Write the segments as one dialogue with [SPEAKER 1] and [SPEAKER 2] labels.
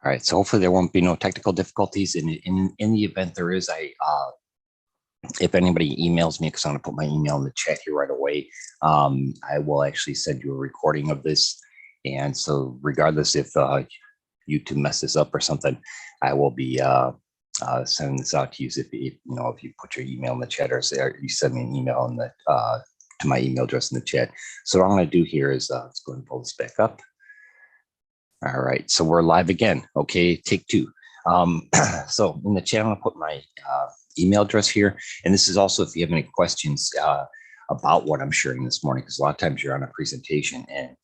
[SPEAKER 1] All right, so hopefully there won't be no technical difficulties. In the event there is, if anybody emails me, because I'm going to put my email in the chat here right away, I will actually send you a recording of this. And so regardless if YouTube messes up or something, I will be sending this out to you. If you put your email in the chat, or say you send me an email in the to my email address in the chat. So what I'm going to do here is let's go and pull this back up. All right, so we're live again. Okay, take two. So in the chat, I'm going to put my email address here. And this is also if you have any questions about what I'm sharing this morning, because a lot of times you're on a presentation and,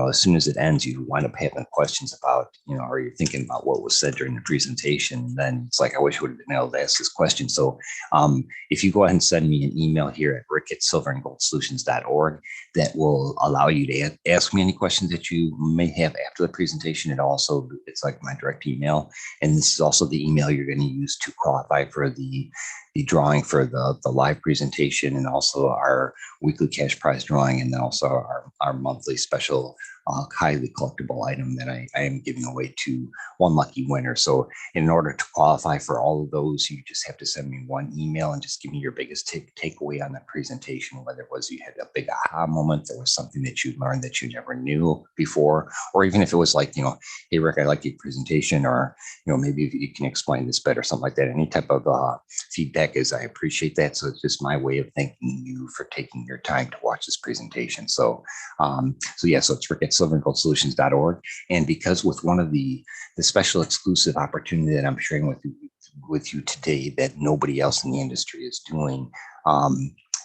[SPEAKER 1] as soon as it ends, you wind up having questions about, or you're thinking about what was said during the presentation. And then it's like, I wish I would have been able to ask this question. So if you go ahead and send me an email here at rick@silverandgoldsolutions.org, that will allow you to ask me any questions that you may have after the presentation. And also it's like my direct email. And this is also the email you're going to use to qualify for the drawing for the live presentation, and also our weekly cash prize drawing, and then also our monthly special highly collectible item that I am giving away to one lucky winner. So in order to qualify for all of those, you just have to send me one email and just give me your biggest takeaway on that presentation, whether it was you had a big aha moment, there was something that you learned that you never knew before, or even if it was like, hey, Rick, I like your presentation, or, maybe if you can explain this better, something like that. Any type of feedback I appreciate that. So it's just my way of thanking you for taking your time to watch this presentation. So so it's rick@silverandgoldsolutions.org. And because with one of the special exclusive opportunity that I'm sharing with you today that nobody else in the industry is doing,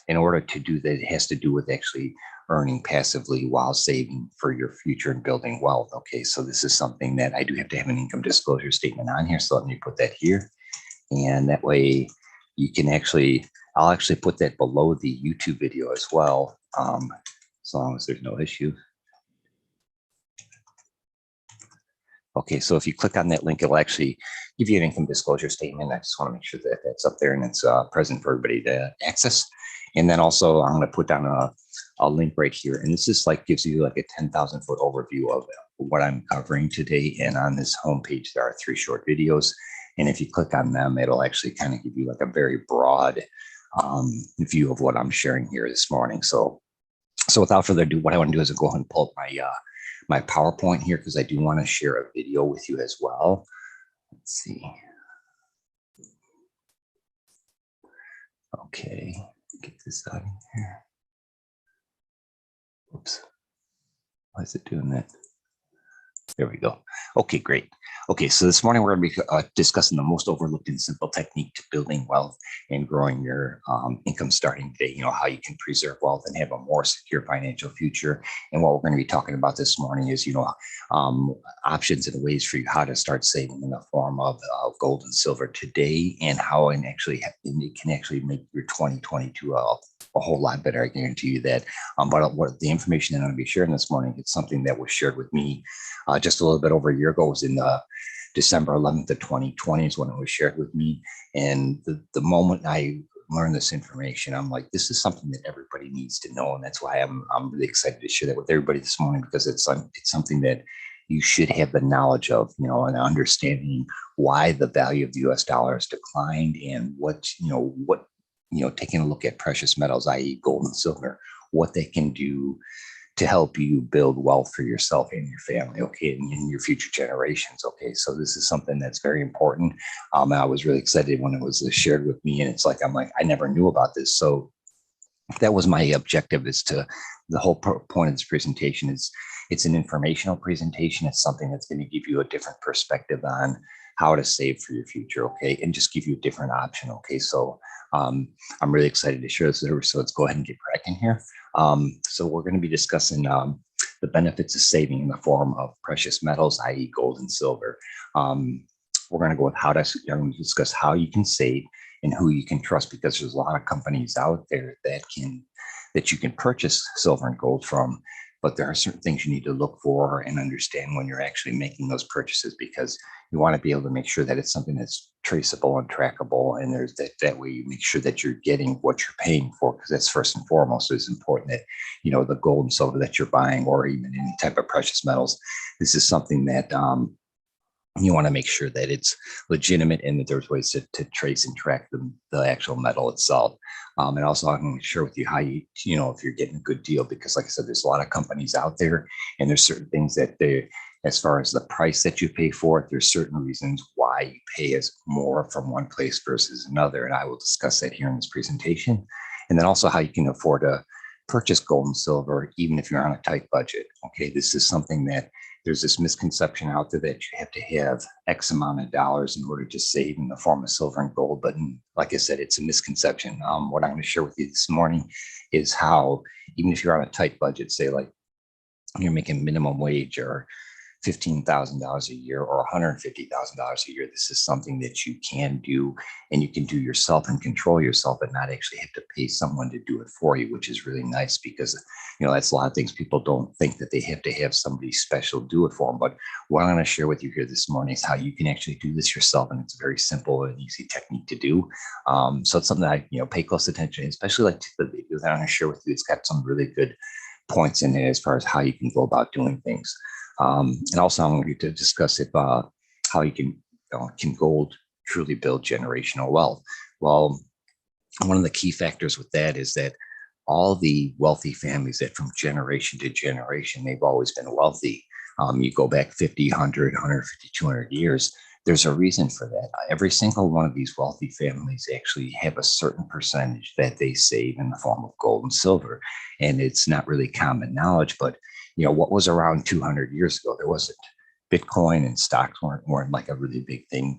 [SPEAKER 1] in order to do that, it has to do with actually earning passively while saving for your future and building wealth. Okay, so this is something that I do have to have an income disclosure statement on here. So let me put that here. And that way you can I'll actually put that below the YouTube video as well, as long as there's no issue. Okay, so if you click on that link, it'll actually give you an income disclosure statement. I just want to make sure that that's up there and it's present for everybody to access. And then also I'm going to put down a link right here. And this is gives you like a 10,000 foot overview of what I'm covering today. And on this homepage, there are 3 short videos. And if you click on them, it'll actually kind of give you like a very broad view of what I'm sharing here this morning. So without further ado, what I want to do is go ahead and pull up my PowerPoint here, because I do want to share a video with you as well. Let's see. Okay, get this out of here. Oops. Why is it doing that? There we go. Okay, great. Okay, so this morning we're going to be discussing the most overlooked and simple technique to building wealth and growing your income starting today. How you can preserve wealth and have a more secure financial future. And what we're going to be talking about this morning is, options and ways for you how to start saving in the form of gold and silver today, and how it can actually make your 2022 a whole lot better. I guarantee you that. But what the information that I'm going to be sharing this morning, it's something that was shared with me just a little bit over a year ago. It was in December 11th of 2020 is when it was shared with me. And the moment I learned this information, I'm like, this is something that everybody needs to know. And that's why I'm really excited to share that with everybody this morning, because it's something that you should have the knowledge of, and understanding why the value of the US dollar has declined, and taking a look at precious metals, i.e. gold and silver, what they can do to help you build wealth for yourself and your family, okay, and in your future generations, okay. So this is something that's very important. I was really excited when it was shared with me, and it's like, I never knew about this. So that was my objective, is to, the whole point of this presentation is, it's an informational presentation. It's something that's going to give you a different perspective on how to save for your future, okay, and just give you a different option, okay. So I'm really excited to share this with you. So let's go ahead and get cracking here. So we're going to be discussing the benefits of saving in the form of precious metals, i.e. gold and silver. We're going to go with discuss how you can save and who you can trust, because there's a lot of companies out there that you can purchase silver and gold from. But there are certain things you need to look for and understand when you're actually making those purchases, because you want to be able to make sure that it's something that's traceable and trackable. And there's that way you make sure that you're getting what you're paying for, because that's first and foremost. It's important that, the gold and silver that you're buying, or even any type of precious metals, this is something that You want to make sure that it's legitimate and that there's ways to trace and track the actual metal itself. And also, I'm going to share with you how if you're getting a good deal, because like I said, there's a lot of companies out there, and there's certain things that as far as the price that you pay for it, there's certain reasons why you pay as more from one place versus another. And I will discuss that here in this presentation. And then also how you can afford to purchase gold and silver, even if you're on a tight budget. Okay, this is something that there's this misconception out there that you have to have X amount of dollars in order to save in the form of silver and gold. But like I said, it's a misconception. What I'm going to share with you this morning is how, even if you're on a tight budget, say like you're making minimum wage or $15,000 a year or $150,000 a year. This is something that you can do, and you can do yourself and control yourself and not actually have to pay someone to do it for you, which is really nice because, that's a lot of things. People don't think that they have to have somebody special do it for them. But what I'm going to share with you here this morning is how you can actually do this yourself. And it's a very simple and easy technique to do. So it's something that I, pay close attention, especially like to the video that I'm going to share with you. It's got some really good points in it as far as how you can go about doing things. And also, I'm going to discuss how you can gold truly build generational wealth. Well, one of the key factors with that is that all the wealthy families that from generation to generation, they've always been wealthy. You go back 50, 100, 150, 200 years. There's a reason for that. Every single one of these wealthy families actually have a certain percentage that they save in the form of gold and silver. And it's not really common knowledge, but what was around 200 years ago, there wasn't Bitcoin, and stocks weren't like a really big thing.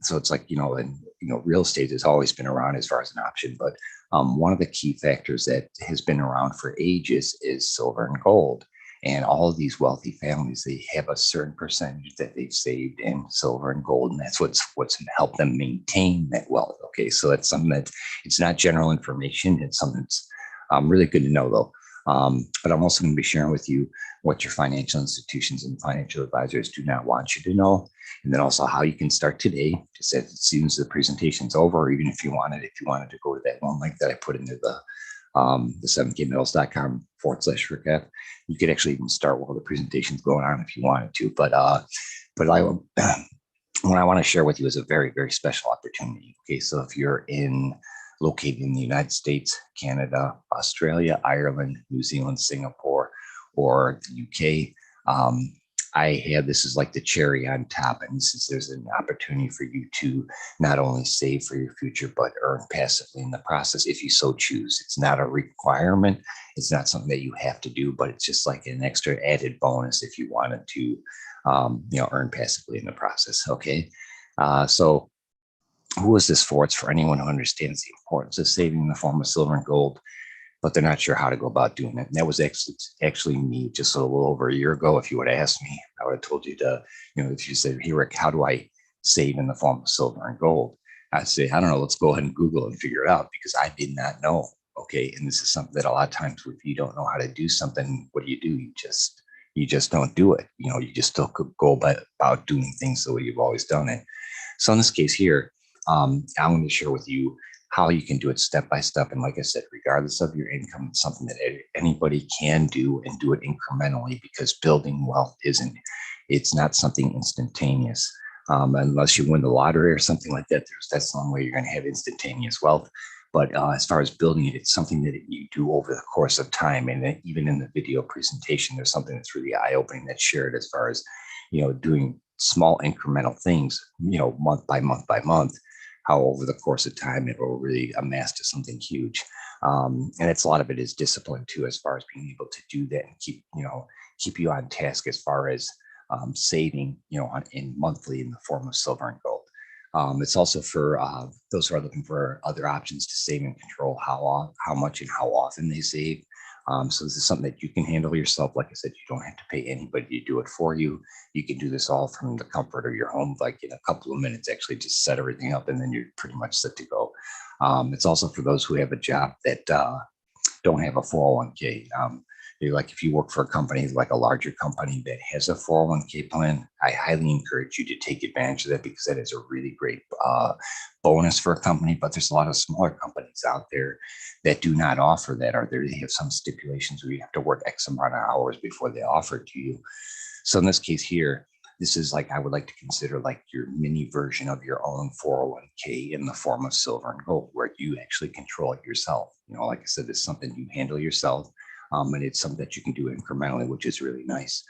[SPEAKER 1] So it's like, real estate has always been around as far as an option. But one of the key factors that has been around for ages is silver and gold. And all of these wealthy families, they have a certain percentage that they've saved in silver and gold. And that's what's helped them maintain that wealth. Okay, so that's something that it's not general information. It's something that's really good to know, though. But I'm also going to be sharing with you what your financial institutions and financial advisors do not want you to know. And then also how you can start today, just as soon as the presentation's over, or even if you wanted to go to that one link that I put into the 7kmetals.com/recap. You could actually even start while the presentation's going on if you wanted to. But what I want to share with you is a very, very special opportunity. Okay, so if you're located in the United States, Canada, Australia, Ireland, New Zealand, Singapore, or the UK, this is like the cherry on top. And there's an opportunity for you to not only save for your future, but earn passively in the process if you so choose. It's not a requirement. It's not something that you have to do, but it's just like an extra added bonus if you wanted to, earn passively in the process. Okay. So who is this for? It's for anyone who understands the importance of saving in the form of silver and gold, but they're not sure how to go about doing it. And that was actually me just a little over a year ago. If you would have asked me, I would have told you if you said, "Hey, Rick, how do I save in the form of silver and gold?" I'd say, "I don't know, let's go ahead and Google and figure it out," because I did not know. Okay. And this is something that a lot of times if you don't know how to do something, what do? You just don't do it. You just still could go about doing things the way you've always done it. So in this case here, I'm going to share with you how you can do it step by step. And like I said, regardless of your income, it's something that anybody can do and do it incrementally, because building wealth it's not something instantaneous. Unless you win the lottery or something like that, that's the only way you're going to have instantaneous wealth. But as far as building it, it's something that you do over the course of time. And even in the video presentation, there's something that's really eye-opening that's shared as far as, doing small incremental things, month by month by month, how over the course of time it will really amass to something huge. And a lot of it is discipline too, as far as being able to do that and keep you on task as far as saving, in monthly in the form of silver and gold. It's also for those who are looking for other options to save and control how much and how often they save. So this is something that you can handle yourself. Like I said, you don't have to pay anybody to do it for you. You can do this all from the comfort of your home, like in a couple of minutes, actually just set everything up and then you're pretty much set to go. It's also for those who have a job that don't have a 401k. Like if you work for a company, like a larger company that has a 401k plan, I highly encourage you to take advantage of that, because that is a really great bonus for a company. But there's a lot of smaller companies out there that do not offer that, or they have some stipulations where you have to work X amount of hours before they offer it to you. So in this case here, This is like, I would like to consider like your mini version of your own 401k in the form of silver and gold, where you actually control it yourself. Like I said, it's something you handle yourself. And it's something that you can do incrementally, which is really nice.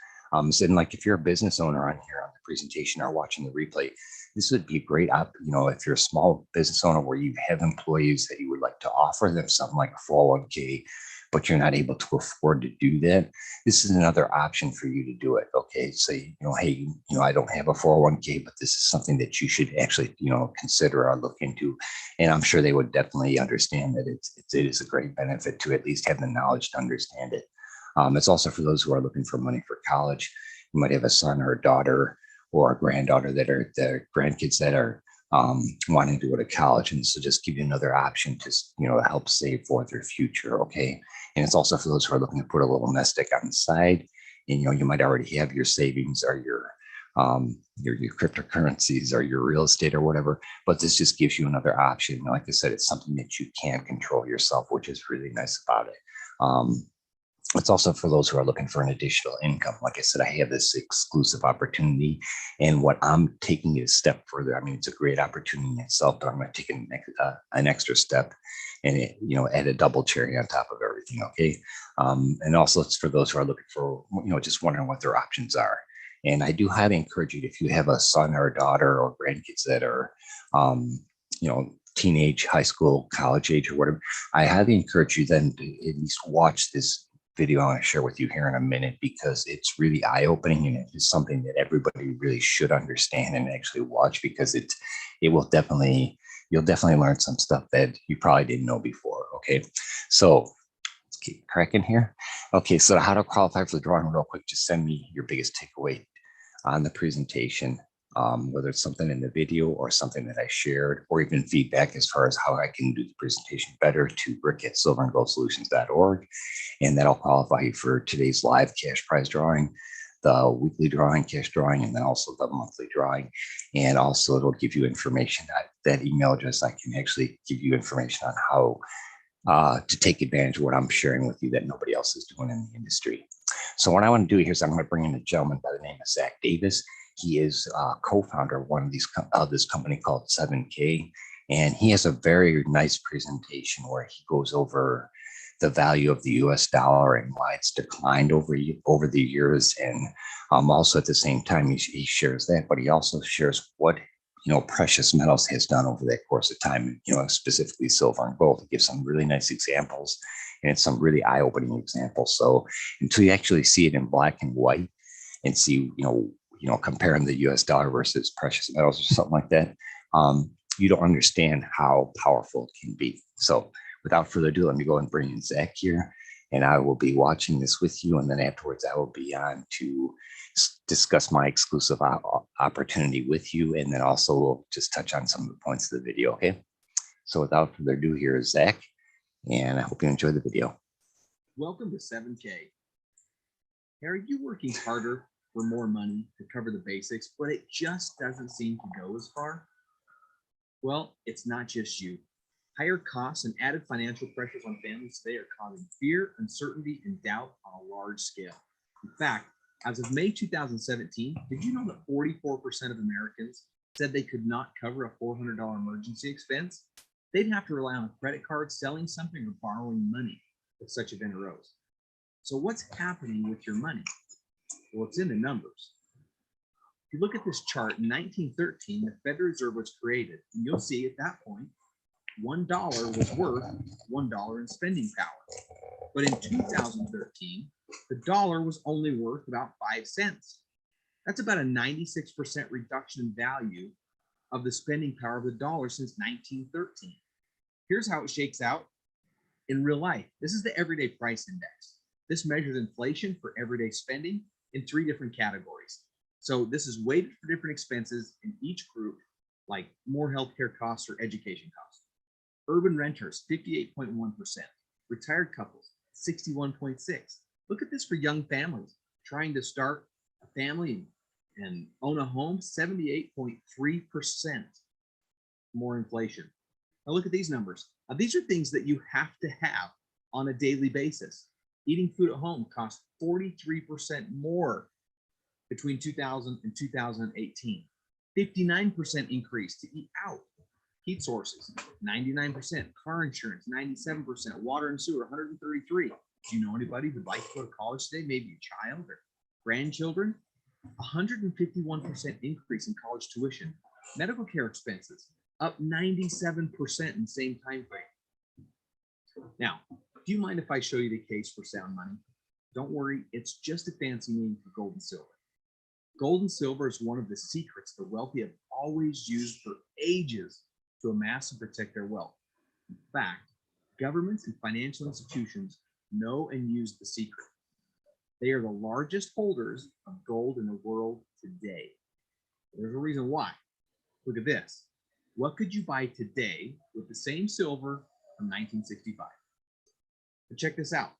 [SPEAKER 1] So then, like if you're a business owner on here on the presentation or watching the replay, this would be a great if you're a small business owner where you have employees that you would like to offer them something like a 401k, but you're not able to afford to do that. This is another option for you to do it. Okay. Say, hey, I don't have a 401k, but this is something that you should actually, consider or look into. And I'm sure they would definitely understand that it is a great benefit to at least have the knowledge to understand it. It's also for those who are looking for money for college. You might have a son or a daughter or a granddaughter that are the grandkids that are wanting to go to college. And so just give you another option to, help save for their future. Okay. And it's also for those who are looking to put a little nest egg on the side. And, you might already have your savings or your cryptocurrencies or your real estate or whatever, but this just gives you another option. Like I said, it's something that you can control yourself, which is really nice about it. It's also for those who are looking for an additional income. Like I said, I have this exclusive opportunity, and what I'm taking it a step further. I mean, it's a great opportunity in itself, but I'm going to take an extra step and add a double cherry on top of everything. Okay. And also it's for those who are looking for, just wondering what their options are. And I do highly encourage you, if you have a son or a daughter or grandkids that are, teenage, high school, college age or whatever, I highly encourage you then to at least watch this video I want to share with you here in a minute, because it's really eye-opening and it is something that everybody really should understand and actually watch, because you'll definitely learn some stuff that you probably didn't know before. Okay, so let's keep cracking here. Okay, so how to qualify for the drawing real quick. Just send me your biggest takeaway on the presentation, whether it's something in the video or something that I shared, or even feedback as far as how I can do the presentation better, to rick@silverandgoldsolutions.org. And that'll qualify you for today's live cash prize drawing, the weekly drawing, cash drawing, and then also the monthly drawing. And also it'll give you information that email address. I can actually give you information on how to take advantage of what I'm sharing with you that nobody else is doing in the industry. So what I want to do here is I'm going to bring in a gentleman by the name of Zach Davis. He is co-founder of one of this company called 7K, and he has a very nice presentation where he goes over the value of the U.S. dollar and why it's declined over the years, and also at the same time he shares that, but he also shares what precious metals has done over that course of time, specifically silver and gold. He gives some really nice examples, and it's some really eye-opening examples. So until you actually see it in black and white and see, comparing the US dollar versus precious metals or something like that, you don't understand how powerful it can be. So without further ado, let me go and bring in Zach here, and I will be watching this with you. And then afterwards, I will be on to discuss my exclusive opportunity with you. And then also we'll just touch on some of the points of the video. Okay. So without further ado, here is Zach, and I hope you enjoy the video.
[SPEAKER 2] Welcome to 7K. Are you working harder for more money to cover the basics, but it just doesn't seem to go as far? Well, it's not just you. Higher costs and added financial pressures on families today are causing fear, uncertainty, and doubt on a large scale. In fact, as of May 2017, did you know that 44% of Americans said they could not cover a $400 emergency expense? They'd have to rely on a credit card, selling something, or borrowing money if such event arose. So what's happening with your money? Well, it's in the numbers. If you look at this chart, in 1913, the Federal Reserve was created, and you'll see at that point, $1 was worth $1 in spending power. But in 2013, the dollar was only worth about 5 cents. That's about a 96% reduction in value of the spending power of the dollar since 1913. Here's how it shakes out in real life. This is the everyday price index. This measures inflation for everyday spending in 3 different categories. So this is weighted for different expenses in each group, like more healthcare costs or education costs. Urban renters, 58.1%. Retired couples, 61.6%. Look at this for young families trying to start a family and own a home, 78.3% more inflation. Now look at these numbers. Now, these are things that you have to have on a daily basis. Eating food at home costs 43% more between 2000 and 2018. 59% increase to eat out. Heat sources, 99%. Car insurance, 97%. Water and sewer, 133. Do you know anybody who'd like to go to college today? Maybe a child or grandchildren? 151% increase in college tuition. Medical care expenses, up 97% in the same time frame. Now, do you mind if I show you the case for sound money? Don't worry, it's just a fancy name for gold and silver. Gold and silver is one of the secrets the wealthy have always used for ages to amass and protect their wealth. In fact, governments and financial institutions know and use the secret. They are the largest holders of gold in the world today. There's a reason why. Look at this. What could you buy today with the same silver from 1965? But check this out.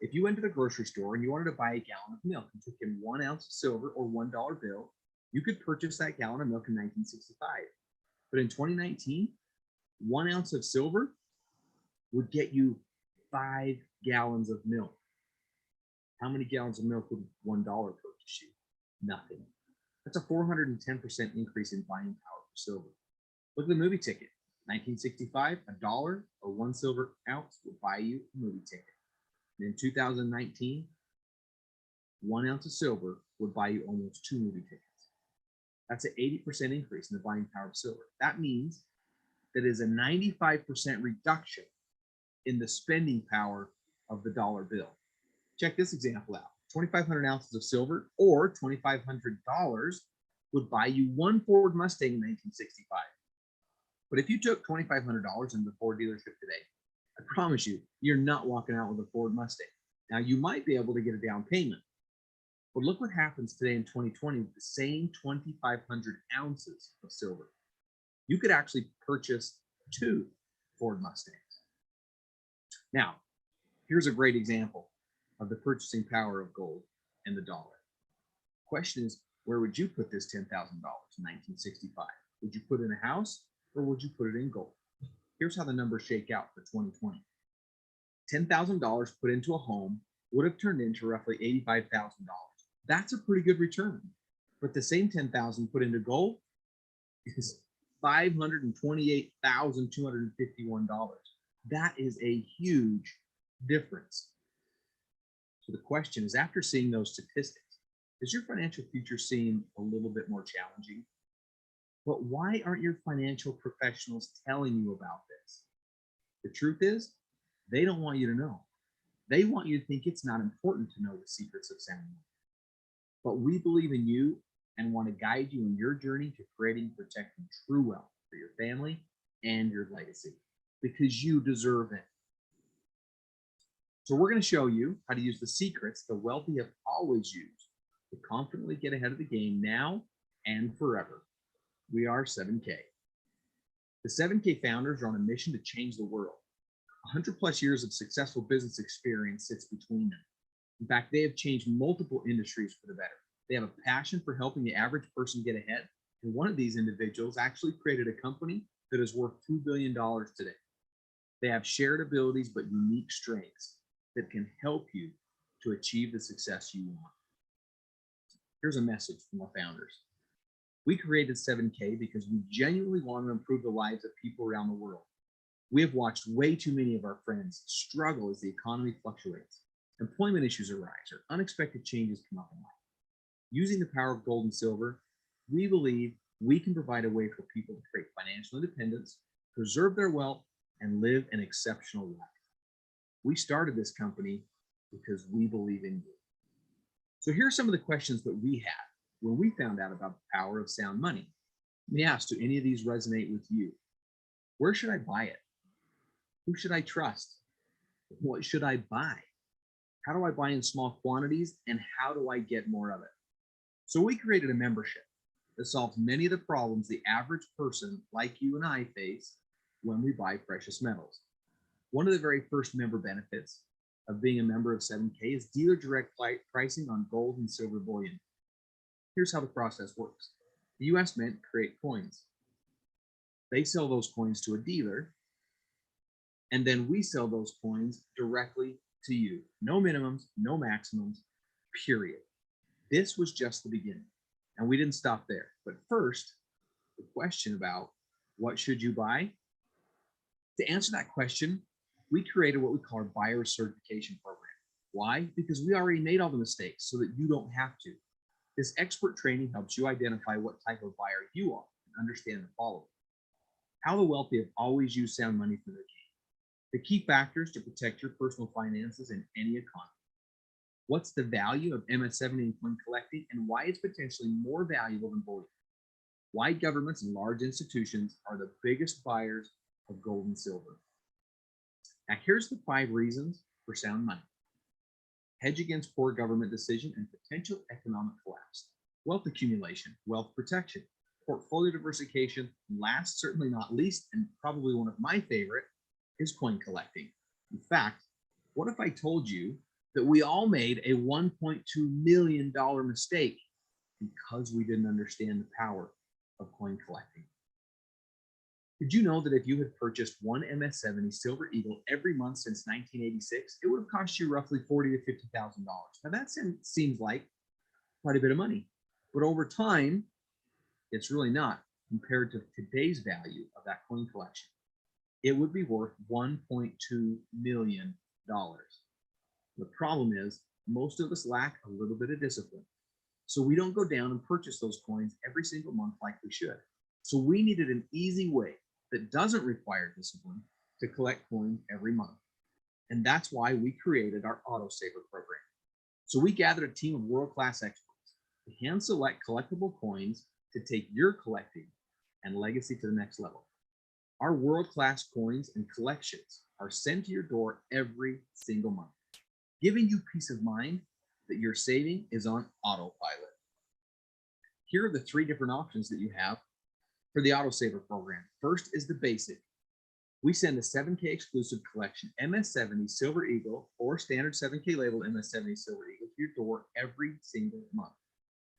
[SPEAKER 2] If you went to the grocery store and you wanted to buy a gallon of milk and took in 1 ounce of silver or $1 bill, you could purchase that gallon of milk in 1965. But in 2019, 1 ounce of silver would get you 5 gallons of milk. How many gallons of milk would $1 purchase you? Nothing. That's a 410% increase in buying power for silver. Look at the movie ticket. 1965, $1 or 1 silver ounce would buy you a movie ticket. And in 2019, 1 ounce of silver would buy you almost 2 movie tickets. That's an 80% increase in the buying power of silver. That means that is a 95% reduction in the spending power of the dollar bill. Check this example out. 2,500 ounces of silver or $2,500 would buy you 1 Ford Mustang in 1965. But if you took $2,500 into the Ford dealership today, I promise you, you're not walking out with a Ford Mustang. Now, you might be able to get a down payment, but look what happens today in 2020 with the same 2,500 ounces of silver. You could actually purchase 2 Ford Mustangs. Now, here's a great example of the purchasing power of gold and the dollar. Question is, where would you put this $10,000 in 1965? Would you put it in a house or would you put it in gold? Here's how the numbers shake out for 2020. $10,000 put into a home would have turned into roughly $85,000. That's a pretty good return. But the same $10,000 put into gold is $528,251. That is a huge difference. So the question is, after seeing those statistics, does your financial future seem a little bit more challenging? But why aren't your financial professionals telling you about this? The truth is, they don't want you to know. They want you to think it's not important to know the secrets of sound money. But we believe in you and want to guide you in your journey to creating and protecting true wealth for your family and your legacy, because you deserve it. So we're going to show you how to use the secrets the wealthy have always used to confidently get ahead of the game now and forever. We are 7K. The 7K founders are on a mission to change the world. 100 plus years of successful business experience sits between them. In fact, they have changed multiple industries for the better. They have a passion for helping the average person get ahead. And one of these individuals actually created a company that is worth $2 billion today. They have shared abilities but unique strengths that can help you to achieve the success you want. Here's a message from our founders. We created 7K because we genuinely want to improve the lives of people around the world. We have watched way too many of our friends struggle as the economy fluctuates, employment issues arise, or unexpected changes come up in life. Using the power of gold and silver, we believe we can provide a way for people to create financial independence, preserve their wealth, and live an exceptional life. We started this company because we believe in you. So here are some of the questions that we had when we found out about the power of sound money. Let me ask, do any of these resonate with you? Where should I buy it? Who should I trust? What should I buy? How do I buy in small quantities, and how do I get more of it? So we created a membership that solves many of the problems the average person like you and I face when we buy precious metals. One of the very first member benefits of being a member of 7K is dealer direct pricing on gold and silver bullion. Here's how the process works. The US Mint create coins. They sell those coins to a dealer, and then we sell those coins directly to you. No minimums, no maximums, period. This was just the beginning, and we didn't stop there. But first, the question about what should you buy? To answer that question, we created what we call our buyer certification program. Why? Because we already made all the mistakes so that you don't have to. This expert training helps you identify what type of buyer you are and understand the following. How the wealthy have always used sound money for their gain. The key factors to protect your personal finances in any economy. What's the value of MS-70 and coin collecting, and why it's potentially more valuable than bullion? Why governments and large institutions are the biggest buyers of gold and silver. Now, here's the 5 reasons for sound money. Hedge against poor government decision and potential economic collapse. Wealth accumulation, wealth protection, portfolio diversification, and last, certainly not least, and probably one of my favorite, is coin collecting. In fact, what if I told you that we all made a $1.2 million mistake because we didn't understand the power of coin collecting? Did you know that if you had purchased one MS-70 Silver Eagle every month since 1986, it would have cost you roughly $40,000 to $50,000? Now that seems like quite a bit of money, but over time, it's really not compared to today's value of that coin collection. It would be worth $1.2 million. The problem is most of us lack a little bit of discipline. So we don't go down and purchase those coins every single month like we should. So we needed an easy way that doesn't require discipline to collect coins every month. And that's why we created our Auto Saver program. So we gathered a team of world-class experts to hand select collectible coins to take your collecting and legacy to the next level. Our world-class coins and collections are sent to your door every single month, giving you peace of mind that your saving is on autopilot. Here are the 3 different options that you have for the Auto Saver program. First is the basic. We send a 7K exclusive collection MS-70 Silver Eagle or standard 7K label MS-70 Silver Eagle to your door every single month.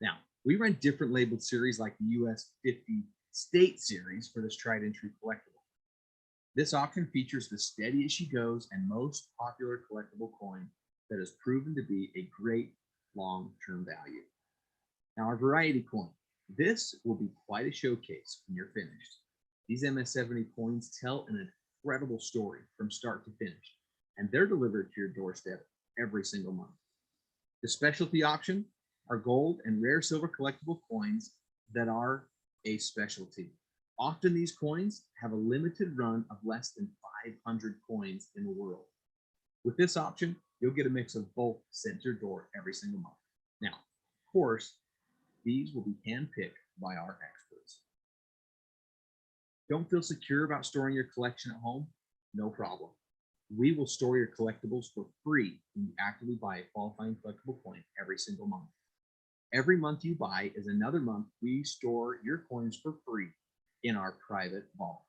[SPEAKER 2] Now, we run different labeled series like the US 50 State series for this tried and true collectible. This auction features the steady as she goes and most popular collectible coin that has proven to be a great long-term value. Now, our variety coin. This will be quite a showcase when you're finished. These MS-70 coins tell an incredible story from start to finish, and they're delivered to your doorstep every single month. The specialty option are gold and rare silver collectible coins that are a specialty. Often these coins have a limited run of less than 500 coins in the world. With this option, you'll get a mix of both sent to your door every single month. Now, of course, these will be handpicked by our experts. Don't feel secure about storing your collection at home? No problem. We will store your collectibles for free when you actively buy a qualifying collectible coin every single month. Every month you buy is another month we store your coins for free in our private vault.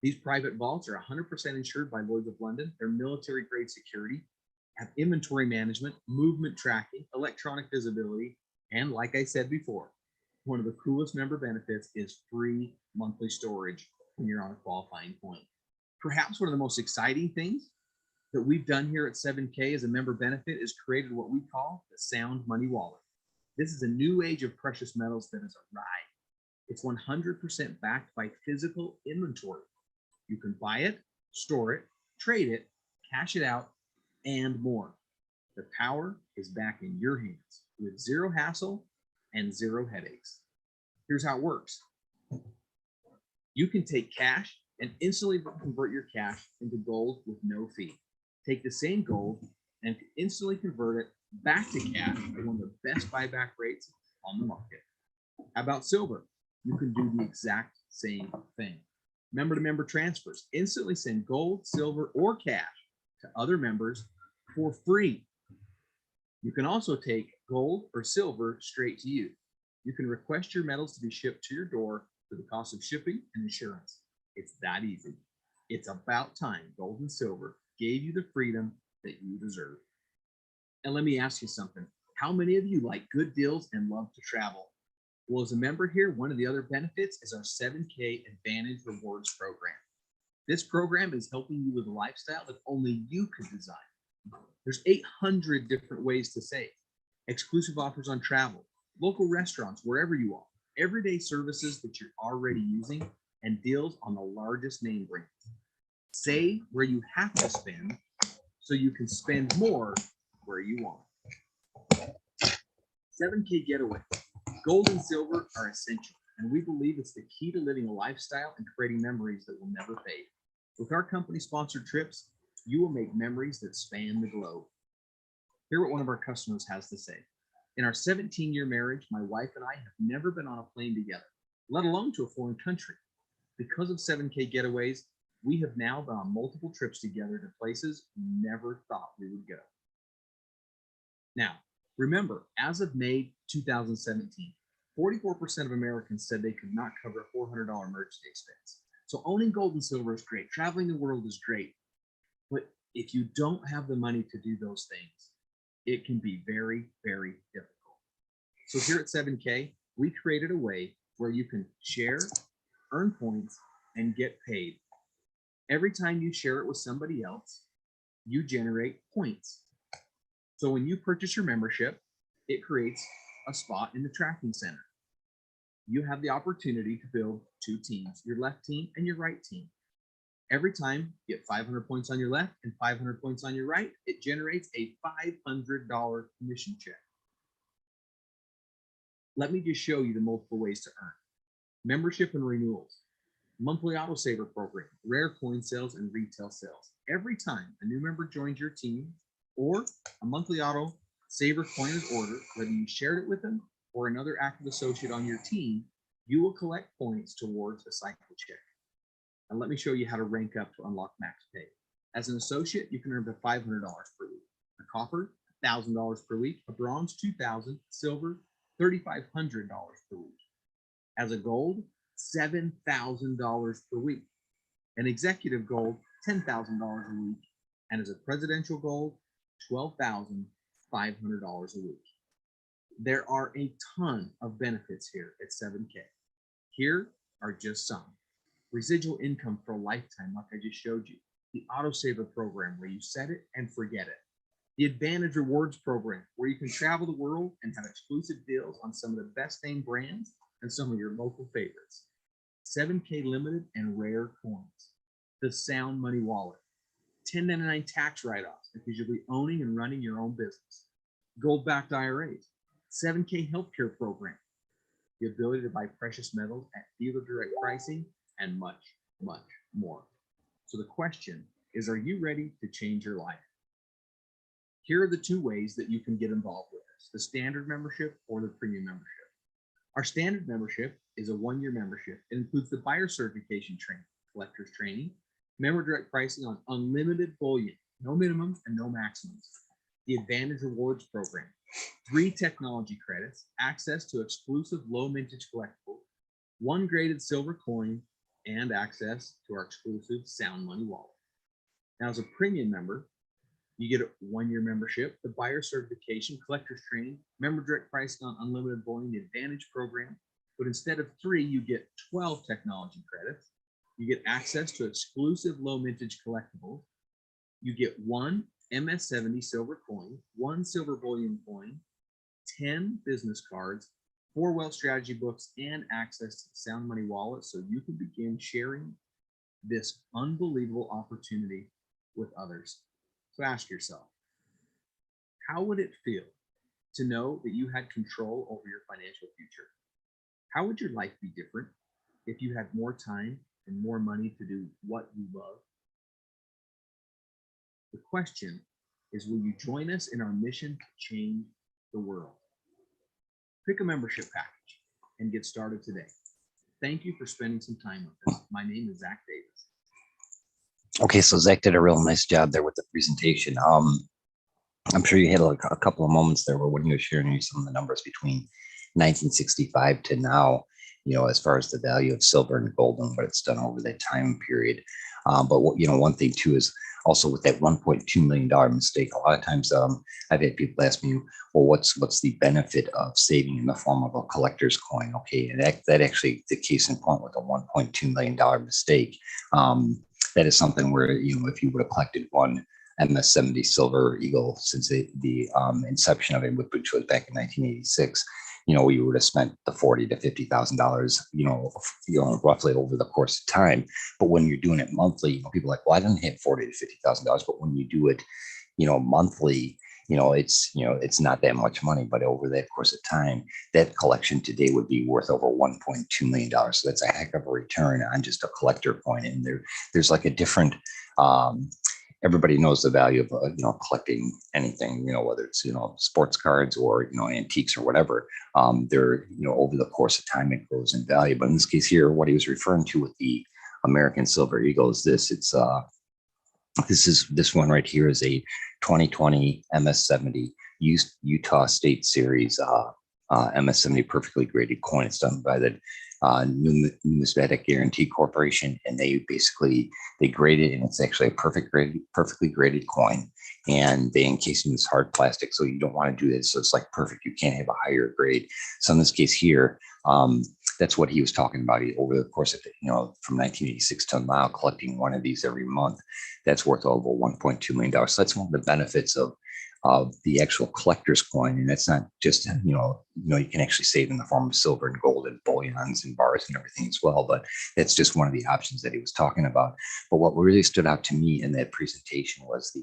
[SPEAKER 2] These private vaults are 100% insured by Lloyd's of London. They're military grade security, have inventory management, movement tracking, electronic visibility, and like I said before, one of the coolest member benefits is free monthly storage when you're on a qualifying coin. Perhaps one of the most exciting things that we've done here at 7K as a member benefit is created what we call the Sound Money Wallet. This is a new age of precious metals that has arrived. It's 100% backed by physical inventory. You can buy it, store it, trade it, cash it out, and more. The power is back in your hands with zero hassle and zero headaches. Here's how it works. You can take cash and instantly convert your cash into gold with no fee. Take the same gold and instantly convert it back to cash at one of the best buyback rates on the market. How about silver? You can do the exact same thing. Member-to-member transfers. Instantly send gold, silver, or cash to other members for free. You can also take gold or silver straight to you. You can request your metals to be shipped to your door for the cost of shipping and insurance. It's that easy. It's about time gold and silver gave you the freedom that you deserve. And let me ask you something. How many of you like good deals and love to travel? Well, as a member here, one of the other benefits is our 7K Advantage Rewards program. This program is helping you live a lifestyle that only you could design. There's 800 different ways to save. exclusive offers on travel, local restaurants, wherever you are, everyday services that you're already using, and deals on the largest name brands. Save where you have to spend so you can spend more where you want. 7K getaway. Gold and silver are essential, and we believe it's the key to living a lifestyle and creating memories that will never fade. With our company sponsored trips, you will make memories that span the globe. Hear what one of our customers has to say. In our 17-year marriage, my wife and I have never been on a plane together, let alone to a foreign country. Because of 7K getaways, we have now been on multiple trips together to places we never thought we would go. Now, remember, as of May 2017, 44% of Americans said they could not cover a $400 emergency expense. So owning gold and silver is great. Traveling the world is great. But if you don't have the money to do those things, it can be very, very difficult. So here at 7K, we created a way where you can share, earn points, and get paid. Every time you share it with somebody else, you generate points. So when you purchase your membership, it creates a spot in the tracking center. You have the opportunity to build two teams, your left team and your right team. Every time you get 500 points on your left and 500 points on your right, it generates a $500 commission check. Let me just show you the multiple ways to earn. Membership and renewals, monthly autosaver program, rare coin sales, and retail sales. Every time a new member joins your team or a monthly auto saver coin is ordered, whether you shared it with them or another active associate on your team, you will collect points towards a cycle check. And let me show you how to rank up to unlock max pay. As an associate, you can earn up to $500 per week. A copper, $1,000 per week. A bronze, $2,000. Silver, $3,500 per week. As a gold, $7,000 per week. An executive gold, $10,000 a week. And as a presidential gold, $12,500 a week. There are a ton of benefits here at 7K. Here are just some. Residual income for a lifetime, like I just showed you. The autosaver program, where you set it and forget it. The Advantage Rewards program, where you can travel the world and have exclusive deals on some of the best name brands and some of your local favorites. 7K limited and rare coins. The Sound Money Wallet. 1099 tax write-offs, because you'll be owning and running your own business. Gold-backed IRAs. 7K healthcare program. The ability to buy precious metals at dealer direct pricing, and much, much more. So the question is, are you ready to change your life? Here are the two ways that you can get involved with us: the standard membership or the premium membership. Our standard membership is a 1-year membership. It includes the buyer certification training, collector's training, member direct pricing on unlimited bullion, no minimums and no maximums. The Advantage Rewards program, 3 technology credits, access to exclusive low mintage collectibles, 1 graded silver coin, and access to our exclusive Sound Money Wallet. Now, as a premium member, you get a 1-year membership, the buyer certification, collector's training, member direct pricing on unlimited bullion, the Advantage program. But instead of 3, you get 12 technology credits. You get access to exclusive low mintage collectibles. You get 1 MS-70 silver coin, 1 silver bullion coin, 10 business cards, 4 wealth strategy books, and access to the Sound Money Wallet, so you can begin sharing this unbelievable opportunity with others. So ask yourself, how would it feel to know that you had control over your financial future? How would your life be different if you had more time and more money to do what you love? The question is, will you join us in our mission to change the world? Pick a membership package and get started today. Thank you for spending some time with us. My name is Zach Davis.
[SPEAKER 1] Okay, so Zach did a real nice job there with the presentation. I'm sure you had a couple of moments there where when he was sharing you some of the numbers between 1965 to now, as far as the value of silver and gold and what it's done over that time period. But one thing too is also with that $1.2 million mistake. A lot of times I've had people ask me, well, what's the benefit of saving in the form of a collector's coin? Okay, and that actually the case in point with a $1.2 million mistake. That is something where, if you would have collected one MS-70 Silver Eagle since the inception of it, which was back in 1986. We would have spent the $40,000 to $50,000, roughly over the course of time. But when you're doing it monthly, people are like, well, I didn't hit $40,000 to $50,000. But when you do it, monthly, it's not that much money, but over that course of time, that collection today would be worth over $1.2 million. So that's a heck of a return on just a collector coin. And there's like a different, everybody knows the value of, collecting anything, whether it's, sports cards or, antiques or whatever. They're, over the course of time, it grows in value. But in this case here, what he was referring to with the American Silver Eagle is this. This one right here is a 2020 MS-70 Utah State Series MS-70 perfectly graded coin. It's done by the Numismatic Guarantee Corporation, and they grade it, and it's actually a perfectly graded coin. And they encase it in this hard plastic, so you don't want to do this. So it's like perfect. You can't have a higher grade. So in this case here, that's what he was talking about. Over the course of, from 1986 to now, collecting one of these every month, that's worth over $1.2 million. So that's one of the benefits of the actual collector's coin. And that's not just, you can actually save in the form of silver and gold and bullions and bars and everything as well. But that's just one of the options that he was talking about. But what really stood out to me in that presentation was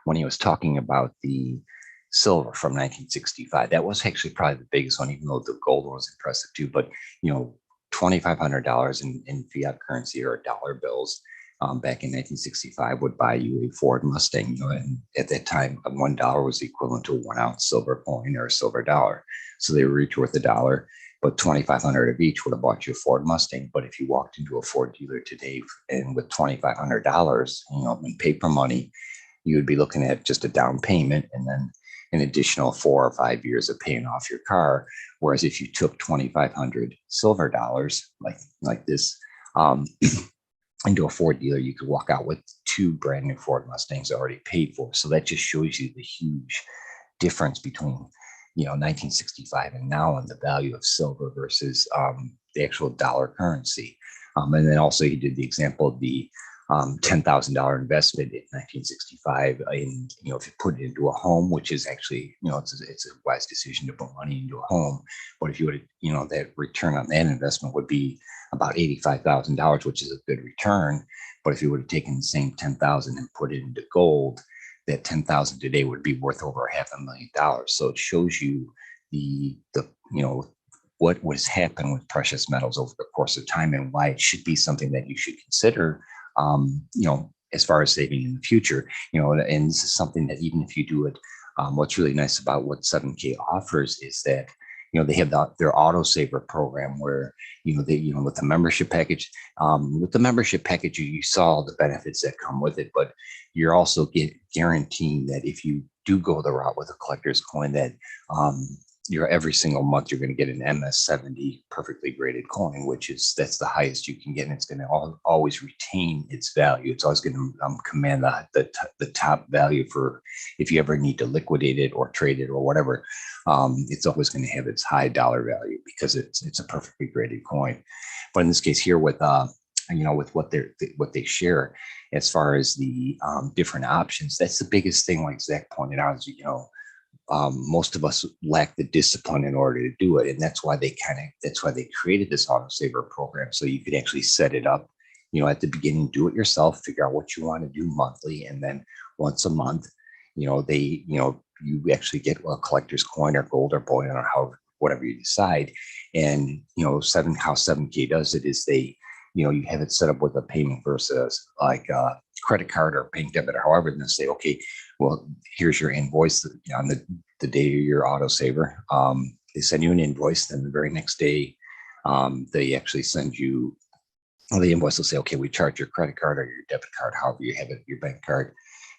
[SPEAKER 1] when he was talking about the silver from 1965. That was actually probably the biggest one, even though the gold was impressive too. But, $2,500 in fiat currency or dollar bills back in 1965 would buy you a Ford Mustang. And at that time, $1 was equivalent to 1 ounce silver coin or a silver dollar. So they were each worth $1, but $2,500 of each would have bought you a Ford Mustang. But if you walked into a Ford dealer today and with $2,500, in paper money, you would be looking at just a down payment and then an additional 4 or 5 years of paying off your car. Whereas if you took 2,500 silver dollars like this into a Ford dealer, you could walk out with 2 brand new Ford Mustangs already paid for. So that just shows you the huge difference between 1965 and now and the value of silver versus the actual dollar currency. And then also he did the example of the $10,000 investment in 1965. And, if you put it into a home, which is actually, it's a wise decision to put money into a home. But if you would, that return on that investment would be about $85,000, which is a good return. But if you would have taken the same 10,000 and put it into gold, that 10,000 today would be worth over $500,000. So it shows you what was happening with precious metals over the course of time and why it should be something that you should consider, as far as saving in the future, and this is something that even if you do it, what's really nice about what 7K offers is that, they have their autosaver program where, with the membership package, you saw the benefits that come with it, but you're also guaranteeing that if you do go the route with a collector's coin, that every single month you're going to get an MS-70 perfectly graded coin, that's the highest you can get, and it's going to always retain its value. It's always going to command the top value for if you ever need to liquidate it or trade it or whatever. It's always going to have its high dollar value because it's a perfectly graded coin. But in this case here, with what they share as far as the different options, that's the biggest thing. Like Zach pointed out, is most of us lack the discipline in order to do it. And that's why they created this autosaver program. So you could actually set it up, at the beginning, do it yourself, figure out what you want to do monthly. And then once a month, you actually get a collector's coin or gold or bullion or whatever you decide. And, how 7K does it is you have it set up with a payment versus like a credit card or bank debit or however, and they say, okay, well, here's your invoice on the day of your autosaver. They send you an invoice. Then the very next day, they actually send you, the invoice will say, okay, we charge your credit card or your debit card, however you have it, your bank card.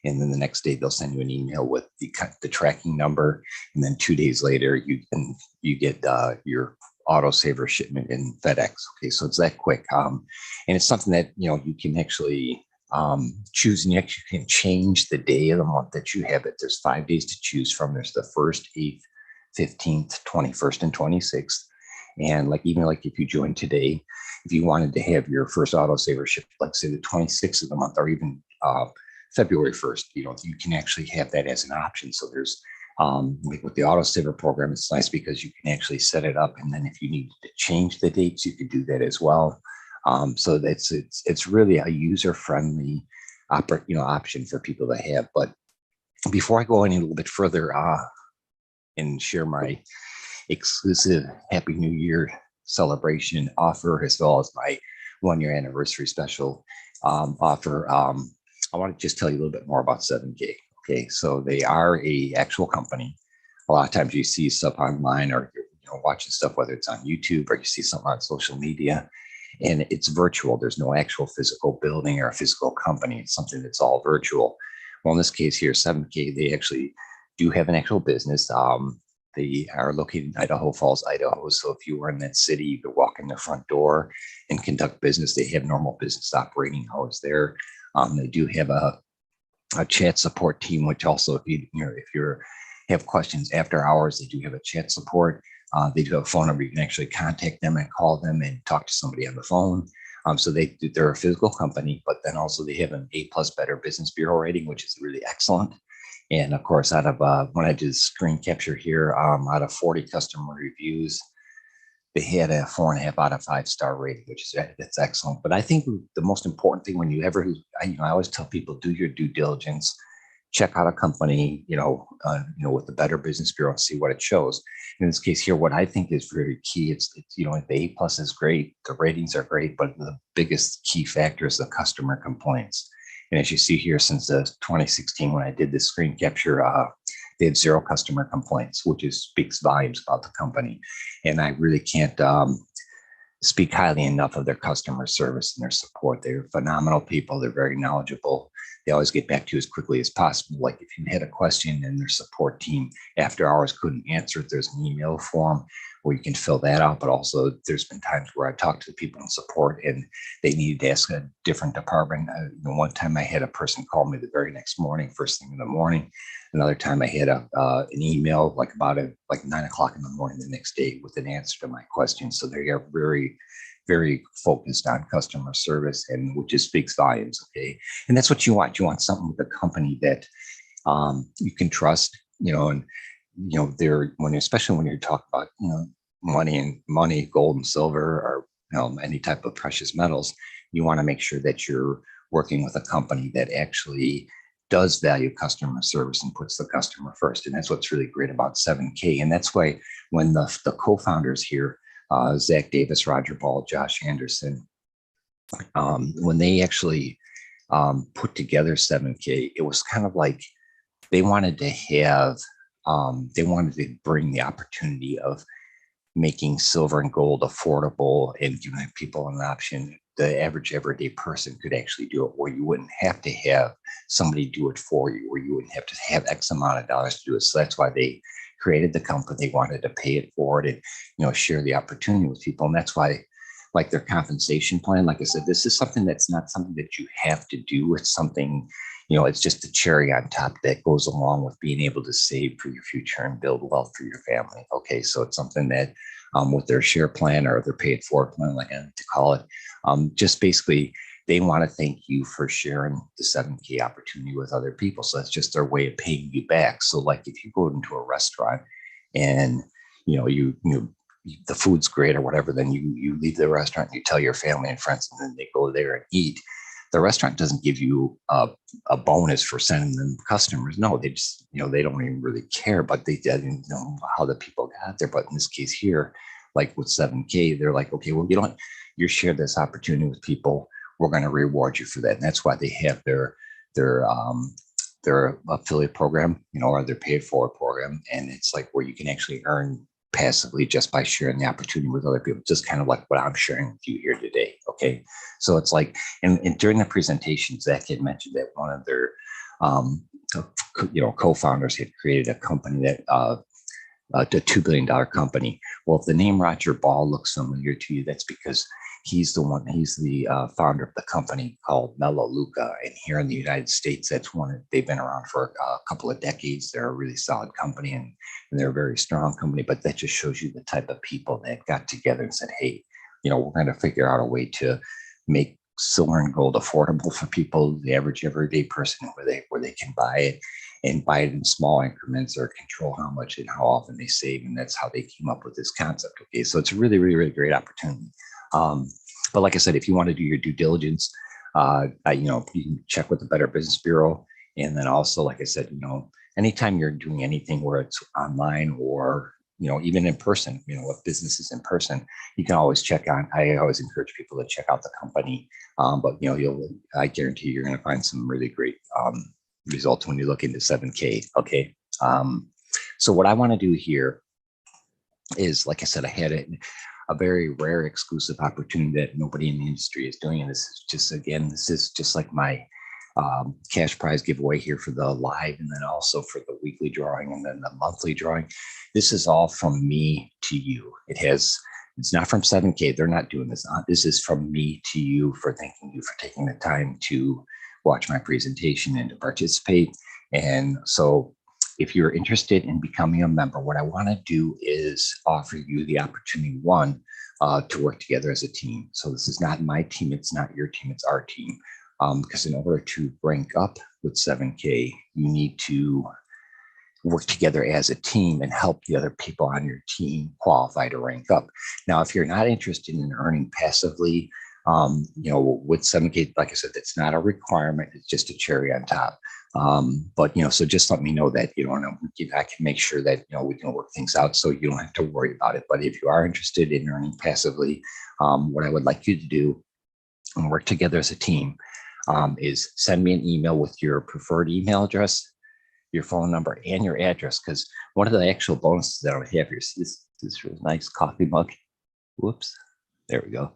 [SPEAKER 1] And then the next day they'll send you an email with the tracking number. And then 2 days later, you get your autosaver shipment in FedEx. Okay, so it's that quick. And it's something that, you can actually choose, and you actually can change the day of the month that you have it. There's 5 days to choose from. There's the 1st, 8th, 15th, 21st, and 26th. And even if you join today, if you wanted to have your first autosaver shipped, like say the 26th of the month, or even February 1st. You can actually have that as an option. So there's like with the auto saver program, it's nice because you can actually set it up, and then if you need to change the dates, you could do that as well. So it's really a user friendly option for people to have. But before I go any little bit further and share my exclusive Happy New Year celebration offer, as well as my 1 year anniversary special offer, I want to just tell you a little bit more about 7K. Okay, so they are a actual company. A lot of times you see stuff online, or you're watching stuff, whether it's on YouTube or you see something on social media, and it's virtual. There's no actual physical building or a physical company. It's something that's all virtual. Well, in this case here, 7K, they actually do have an actual business. They are located in Idaho Falls, Idaho. So if you were in that city, you could walk in the front door and conduct business. They have normal business operating hours there. They do have a chat support team, which also, if you have questions after hours, they do have a chat support. They do have a phone number. You can actually contact them and call them and talk to somebody on the phone. So they're a physical company, but then also they have an A+ Better Business Bureau rating, which is really excellent. And of course, out of when I did screen capture here, out of 40 customer reviews, they had a 4.5 out of 5-star rating, that's excellent. But I think the most important thing when I always tell people, do your due diligence, check out a company, with the Better Business Bureau and see what it shows. In this case here, what I think is very key, it's the A+ is great, the ratings are great, but the biggest key factor is the customer complaints. And as you see here, since 2016, when I did this screen capture, they had 0 customer complaints, which speaks volumes about the company. And I really can't speak highly enough of their customer service and their support. They're phenomenal people. They're very knowledgeable. They always get back to you as quickly as possible. Like if you had a question and their support team after hours couldn't answer it, there's an email form where you can fill that out. But also there's been times where I talked to the people in support and they needed to ask a different department. One time I had a person call me the very next morning, first thing in the morning. Another time I had an email like 9 o'clock in the morning the next day with an answer to my question. So they are very, very focused on customer service, and which just speaks volumes. Okay. And that's what you want. You want something with a company that you can trust, and especially when you're talking about, money, gold and silver, or, any type of precious metals, you want to make sure that you're working with a company that actually does value customer service and puts the customer first. And that's what's really great about 7K. And that's why when the co-founders here, Zach Davis, Roger Ball, Josh Anderson, when they actually put together 7K, it was kind of like they wanted to bring the opportunity of making silver and gold affordable and giving people an option. The average everyday person could actually do it, where you wouldn't have to have somebody do it for you, where you wouldn't have to have X amount of dollars to do it. So that's why they created the company. They wanted to pay it forward and, share the opportunity with people. And that's why, like their compensation plan, like I said, this is something that's not something that you have to do. It's something, it's just a cherry on top that goes along with being able to save for your future and build wealth for your family. Okay. So it's something that with their share plan or their paid forward plan, like I like to call it, just basically they want to thank you for sharing the 7K opportunity with other people. So that's just their way of paying you back. So like if you go into a restaurant and, the food's great or whatever, then you leave the restaurant and you tell your family and friends, and then they go there and eat. The restaurant doesn't give you a bonus for sending them customers. No, they just, they don't even really care, but they didn't know how the people got there. But in this case here, like with 7K, they're like, okay, well, you share this opportunity with people. We're going to reward you for that. And that's why they have their affiliate program, or their paid forward program. And it's like where you can actually earn passively just by sharing the opportunity with other people, just kind of like what I'm sharing with you here today. Okay. So it's like, and during the presentation, Zach had mentioned that one of their, co-founders had created a company that, a $2 billion company. Well, if the name Roger Ball looks familiar to you, that's because he's the founder of the company called Melaleuca. And here in the United States, they've been around for a couple of decades. They're a really solid company and they're a very strong company, but that just shows you the type of people that got together and said, hey, we're going to figure out a way to make silver and gold affordable for people, the average everyday person, where they can buy it and buy it in small increments or control how much and how often they save. And that's how they came up with this concept. Okay, so it's a really, really, really great opportunity. But like I said, if you want to do your due diligence, you can check with the Better Business Bureau. And then also, like I said, anytime you're doing anything where it's online or, even in person, what business is in person, you can always I always encourage people to check out the company. But, I guarantee you're going to find some really great results when you look into 7K. Okay. So what I want to do here is, like I said, I had a very rare exclusive opportunity that nobody in the industry is doing. And this is just like my cash prize giveaway here for the live, and then also for the weekly drawing, and then the monthly drawing. This is all from me to you. It's not from 7K. They're not doing this. This is from me to you, for thanking you for taking the time to watch my presentation and to participate. And so if you're interested in becoming a member, what I want to do is offer you the opportunity, one, to work together as a team. So this is not my team. It's not your team. It's our team. Because in order to rank up with 7K, you need to work together as a team and help the other people on your team qualify to rank up. Now, if you're not interested in earning passively, with 7K, like I said, that's not a requirement. It's just a cherry on top. But so just let me know that, I can make sure that, we can work things out so you don't have to worry about it. But if you are interested in earning passively, what I would like you to do and work together as a team is send me an email with your preferred email address, your phone number, and your address. Because one of the actual bonuses that I have here, see this really nice coffee mug. Whoops. There we go.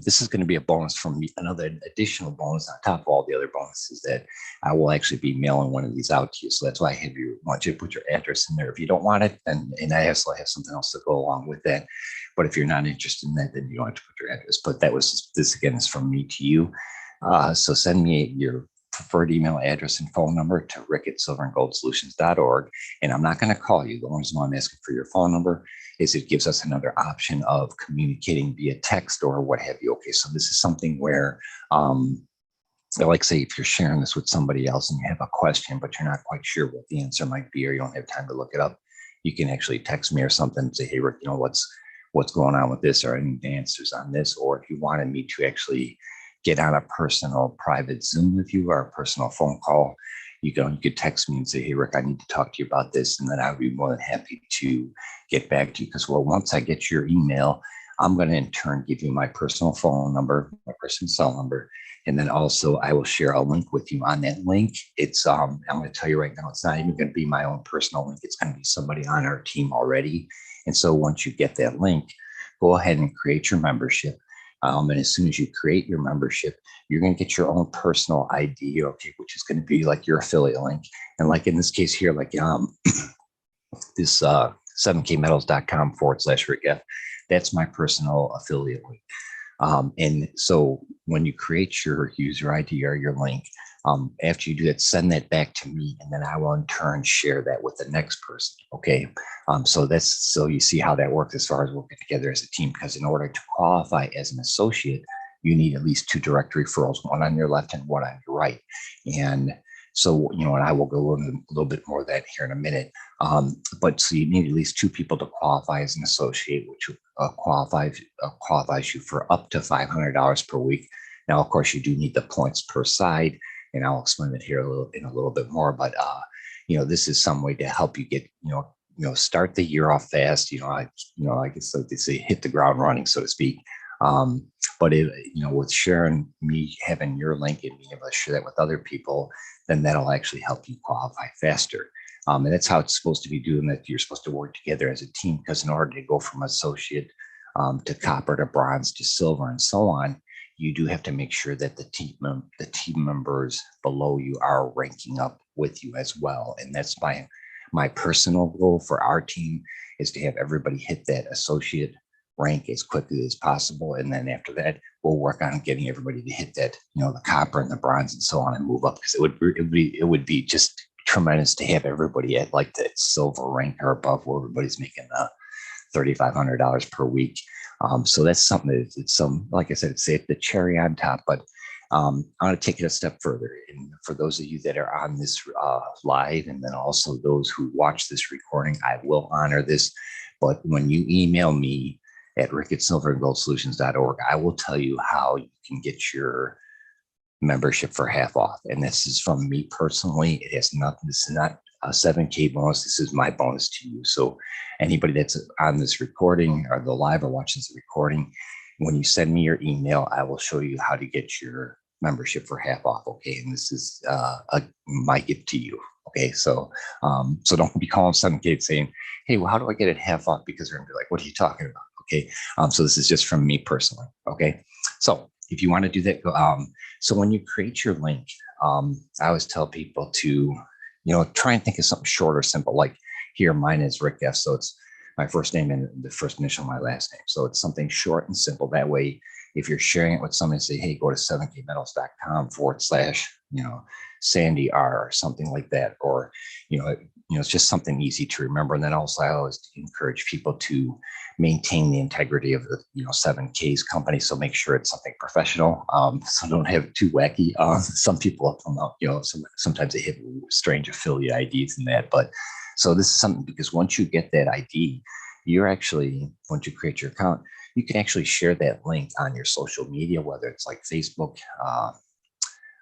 [SPEAKER 1] This is going to be a bonus from me, another additional bonus on top of all the other bonuses that I will actually be mailing one of these out to you. So that's why I want you to put your address in there. If you don't want it, and I also have something else to go along with that. But if you're not interested in that, then you don't have to put your address. But this again is from me to you. So send me your preferred email address and phone number to rick@silverandgoldsolutions.org. And I'm not going to call you. The only reason why I'm asking for your phone number is it gives us another option of communicating via text or what have you. Okay, so this is something where, like say, if you're sharing this with somebody else and you have a question, but you're not quite sure what the answer might be, or you don't have time to look it up, you can actually text me or something and say, hey, Rick, what's going on with this, or I need answers on this. Or if you wanted me to actually get on a personal private Zoom with you or a personal phone call, you could text me and say, hey, Rick, I need to talk to you about this. And then I would be more than happy to get back to you. Because, once I get your email, I'm going to in turn give you my personal phone number, my personal cell number. And then also I will share a link with you on that link. It's, I'm going to tell you right now, it's not even going to be my own personal link. It's going to be somebody on our team already. And so once you get that link, go ahead and create your membership. And as soon as you create your membership, you're going to get your own personal ID, okay, which is going to be like your affiliate link. And like in this case here, like this 7kmetals.com/Rick F, that's my personal affiliate link. And so when you create your user ID or your link, after you do that, send that back to me, and then I will in turn share that with the next person. Okay. So you see how that works as far as working together as a team, because in order to qualify as an associate, you need at least 2 direct referrals, one on your left and one on your right. And so, and I will go into a little bit more of that here in a minute. But so you need at least 2 people to qualify as an associate, which qualifies you for up to $500 per week. Now, of course, you do need the points per side, and I'll explain it here in a little bit more. But this is some way to help you get start the year off fast. I guess like they say, hit the ground running, so to speak. But with sharing, me having your link and being able to share that with other people, then that'll actually help you qualify faster. And that's how it's supposed to be doing that. You're supposed to work together as a team, because in order to go from associate to copper to bronze to silver and so on, you do have to make sure that the team members below you are ranking up with you as well. And that's my personal goal for our team, is to have everybody hit that associate rank as quickly as possible. And then after that, we'll work on getting everybody to hit that, the copper and the bronze and so on, and move up, because it would be just tremendous to have everybody at like that silver rank or above, where everybody's making $3,500 per week. So that's something that it's some, like I said, it's the cherry on top. But I'm going to take it a step further. And for those of you that are on this live, and then also those who watch this recording, I will honor this. But when you email me at rick@silverandgoldsolutions.org, I will tell you how you can get your membership for half off. And this is from me personally. It has nothing, this is not a 7K bonus. This is my bonus to you. So anybody that's on this recording or the live or watching this recording, when you send me your email, I will show you how to get your membership for half off. Okay. And this is my gift to you. Okay. So don't be calling 7K saying, hey, well, how do I get it half off? Because they're gonna be like, what are you talking about? Okay. So this is just from me personally. Okay. So if you want to do that, go, so when you create your link, I always tell people to, try and think of something short or simple. Like here, mine is Rick F. So it's my first name and the first initial of my last name. So it's something short and simple. That way, if you're sharing it with somebody, say, hey, go to 7kmetals.com/, Sandy R or something like that. Or, it's just something easy to remember. And then also I always encourage people to maintain the integrity of the 7K's company. So make sure it's something professional. So don't have it too wacky. Some people come out, sometimes they have strange affiliate IDs and that. But so this is something, because once you get that ID, you're actually, once you create your account, you can actually share that link on your social media, whether it's like Facebook,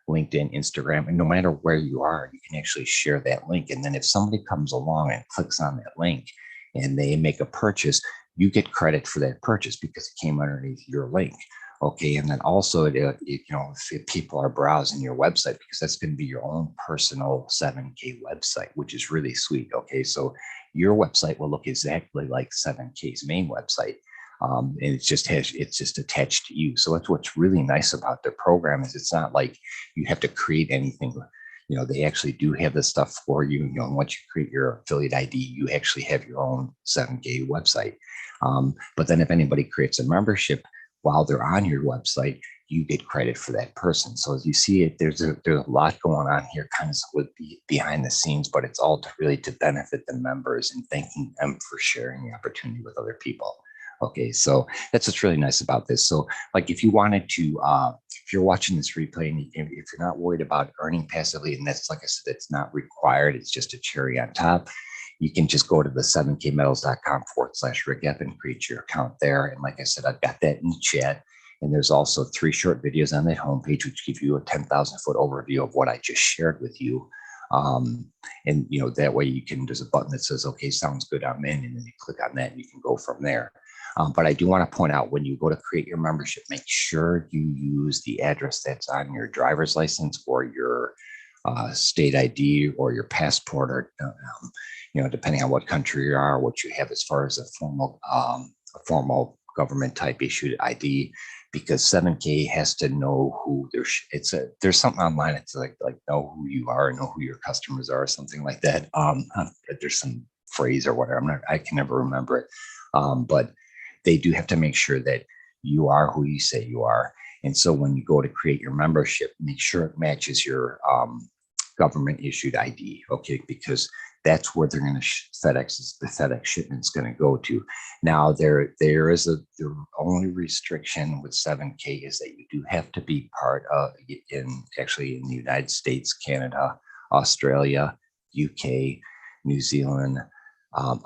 [SPEAKER 1] LinkedIn, Instagram, and no matter where you are, you can actually share that link. And then if somebody comes along and clicks on that link and they make a purchase, you get credit for that purchase because it came underneath your link. Okay. And then also, if people are browsing your website, because that's going to be your own personal 7K website, which is really sweet. Okay. So your website will look exactly like 7K's main website. And it's just attached to you. So that's what's really nice about the program is it's not like you have to create anything. They actually do have this stuff for you. Once you create your affiliate ID, you actually have your own 7K website. But then if anybody creates a membership while they're on your website, you get credit for that person. So as you see it, there's a lot going on here, kind of with behind the scenes, but it's all really to benefit the members and thanking them for sharing the opportunity with other people. Okay, so that's what's really nice about this. So like if you wanted to, if you're watching this replay and if you're not worried about earning passively, and that's, like I said, it's not required, it's just a cherry on top, you can just go to the 7kmetals.com/Rick F and create your account there. And like I said, I've got that in the chat. And there's also 3 short videos on that homepage, which give you a 10,000-foot overview of what I just shared with you. And that way you can, there's a button that says, okay, sounds good, I'm in. And then you click on that and you can go from there. But I do want to point out, when you go to create your membership, make sure you use the address that's on your driver's license or your state ID or your passport, or depending on what country you are, what you have as far as a formal government type issued ID, because 7K has to know who there's something online. It's like know who you are, know who your customers are, something like that. There's some phrase or whatever. I can never remember it. But they do have to make sure that you are who you say you are. And so when you go to create your membership, make sure it matches your government issued ID. Okay, because that's where they're going to the FedEx shipment's going to go to. Now there is the only restriction with 7K is that you do have to be part of in the United States, Canada, Australia, UK, New Zealand,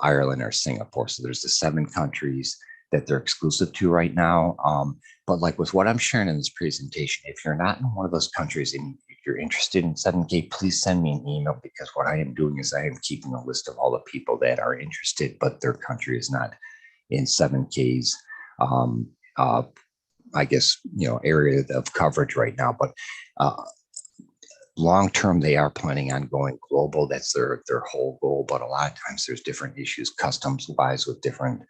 [SPEAKER 1] Ireland, or Singapore. So there's the 7 countries that they're exclusive to right now. But like with what I'm sharing in this presentation, if you're not in one of those countries and you're interested in 7K, please send me an email, because what I am doing is I am keeping a list of all the people that are interested, but their country is not in 7K's, area of coverage right now. But long term, they are planning on going global. That's their whole goal. But a lot of times there's different issues customs wise with different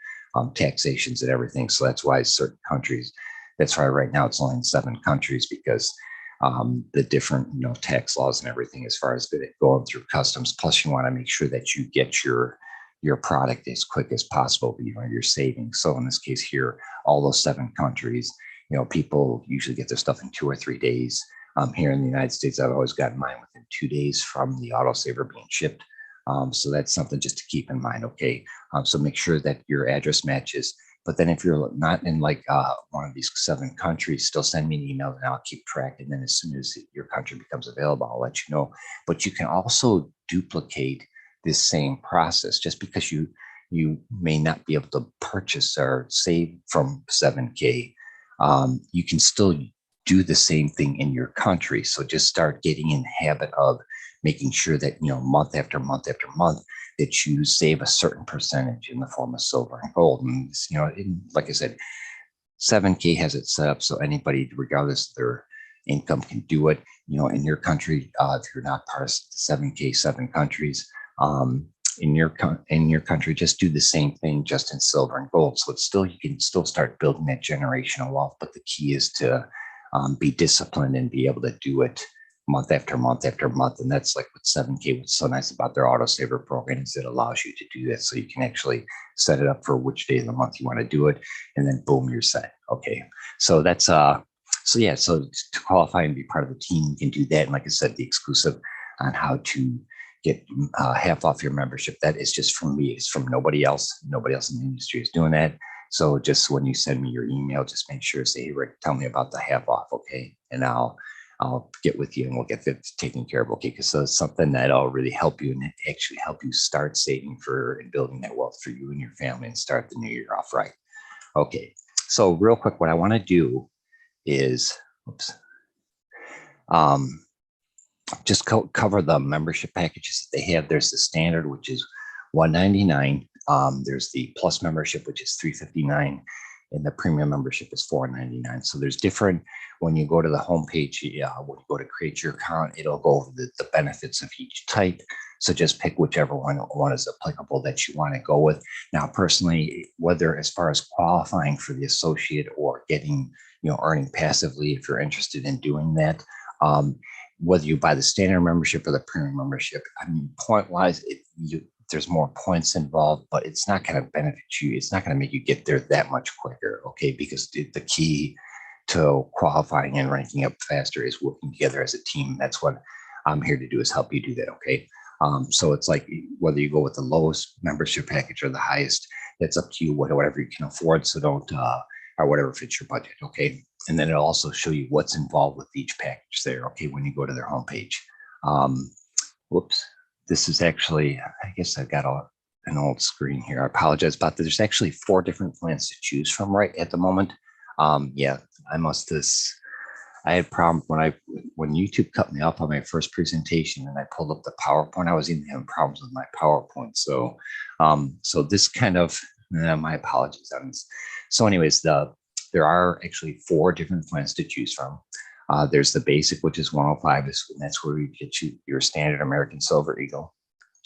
[SPEAKER 1] taxations and everything. So that's why certain countries, that's why right now it's only in 7 countries, because the different tax laws and everything as far as going through customs. Plus you want to make sure that you get your product as quick as possible, your savings. So in this case here, all those 7 countries, people usually get their stuff in 2 or 3 days. Here in the United States, I've always gotten mine within 2 days from the autosaver being shipped. So that's something just to keep in mind. Okay. So make sure that your address matches. But then if you're not in like one of these 7 countries, still send me an email and I'll keep track. And then as soon as your country becomes available, I'll let you know. But you can also duplicate this same process. Just because you may not be able to purchase or save from 7K, you can still do the same thing in your country. So just start getting in the habit of making sure that, month after month after month, that you save a certain percentage in the form of silver and gold. And, like I said, 7K has it set up so anybody, regardless of their income, can do it. In your country, if you're not part of the 7K 7 countries, in your country, just do the same thing, just in silver and gold. So you can still start building that generational wealth. But the key is to be disciplined and be able to do it month after month after month. And that's like with 7K, what's so nice about their autosaver program is it allows you to do that. So you can actually set it up for which day of the month you want to do it. And then boom, you're set. Okay. So that's, so to qualify and be part of the team, you can do that. And like I said, the exclusive on how to get half off your membership, that is just from me. It's from nobody else. Nobody else in the industry is doing that. So just when you send me your email, just make sure, say, hey, Rick, tell me about the half off. Okay. And I'll get with you and we'll get that taken care of. Okay. Because so it's something that'll really help you and actually help you start saving for and building that wealth for you and your family and start the new year off right. Okay. So real quick, what I want to do is, just cover the membership packages that they have. There's the standard, which is $199. There's the plus membership, which is $359, and the premium membership is $499. So there's different. When you go to the homepage, when you go to create your account, it'll go over the benefits of each type. So just pick whichever one is applicable that you want to go with. Now, personally, whether as far as qualifying for the associate or getting, earning passively, if you're interested in doing that, whether you buy the standard membership or the premium membership, I mean, point wise, there's more points involved, but it's not going to benefit you. It's not going to make you get there that much quicker. Okay. Because the key to qualifying and ranking up faster is working together as a team. That's what I'm here to do, is help you do that. Okay. So it's like whether you go with the lowest membership package or the highest, that's up to you, whatever you can afford. So don't, or whatever fits your budget. Okay. And then it'll also show you what's involved with each package there. Okay. When you go to their homepage. Whoops. This is actually, I guess I've got an old screen here. I apologize about that. There's actually 4 different plans to choose from right at the moment. I had problems when YouTube cut me off on my first presentation and I pulled up the PowerPoint. I was even having problems with my PowerPoint. So this kind of, my apologies on this. So anyways, there are actually 4 different plans to choose from. There's the basic, which is 105. And that's where you get your standard American Silver Eagle,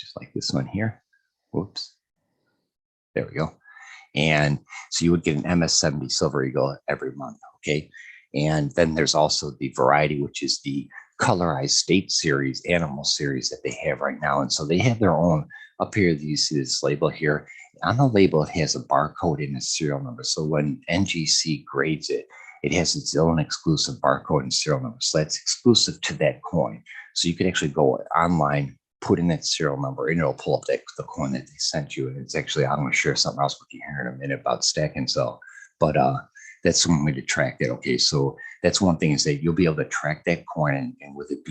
[SPEAKER 1] just like this one here. Whoops. There we go. And so you would get an MS-70 Silver Eagle every month. Okay. And then there's also the variety, which is the colorized state series, animal series that they have right now. And so they have their own. Up here, you see this label here. On the label, it has a barcode and a serial number. So when NGC grades it, it has its own exclusive barcode and serial number. So that's exclusive to that coin. So you can actually go online, put in that serial number, and it'll pull up the coin that they sent you. And it's actually, I'm going to share something else with you here in a minute about stack and sell. But that's one way to track that. Okay, so that's one thing, is that you'll be able to track that coin, and with it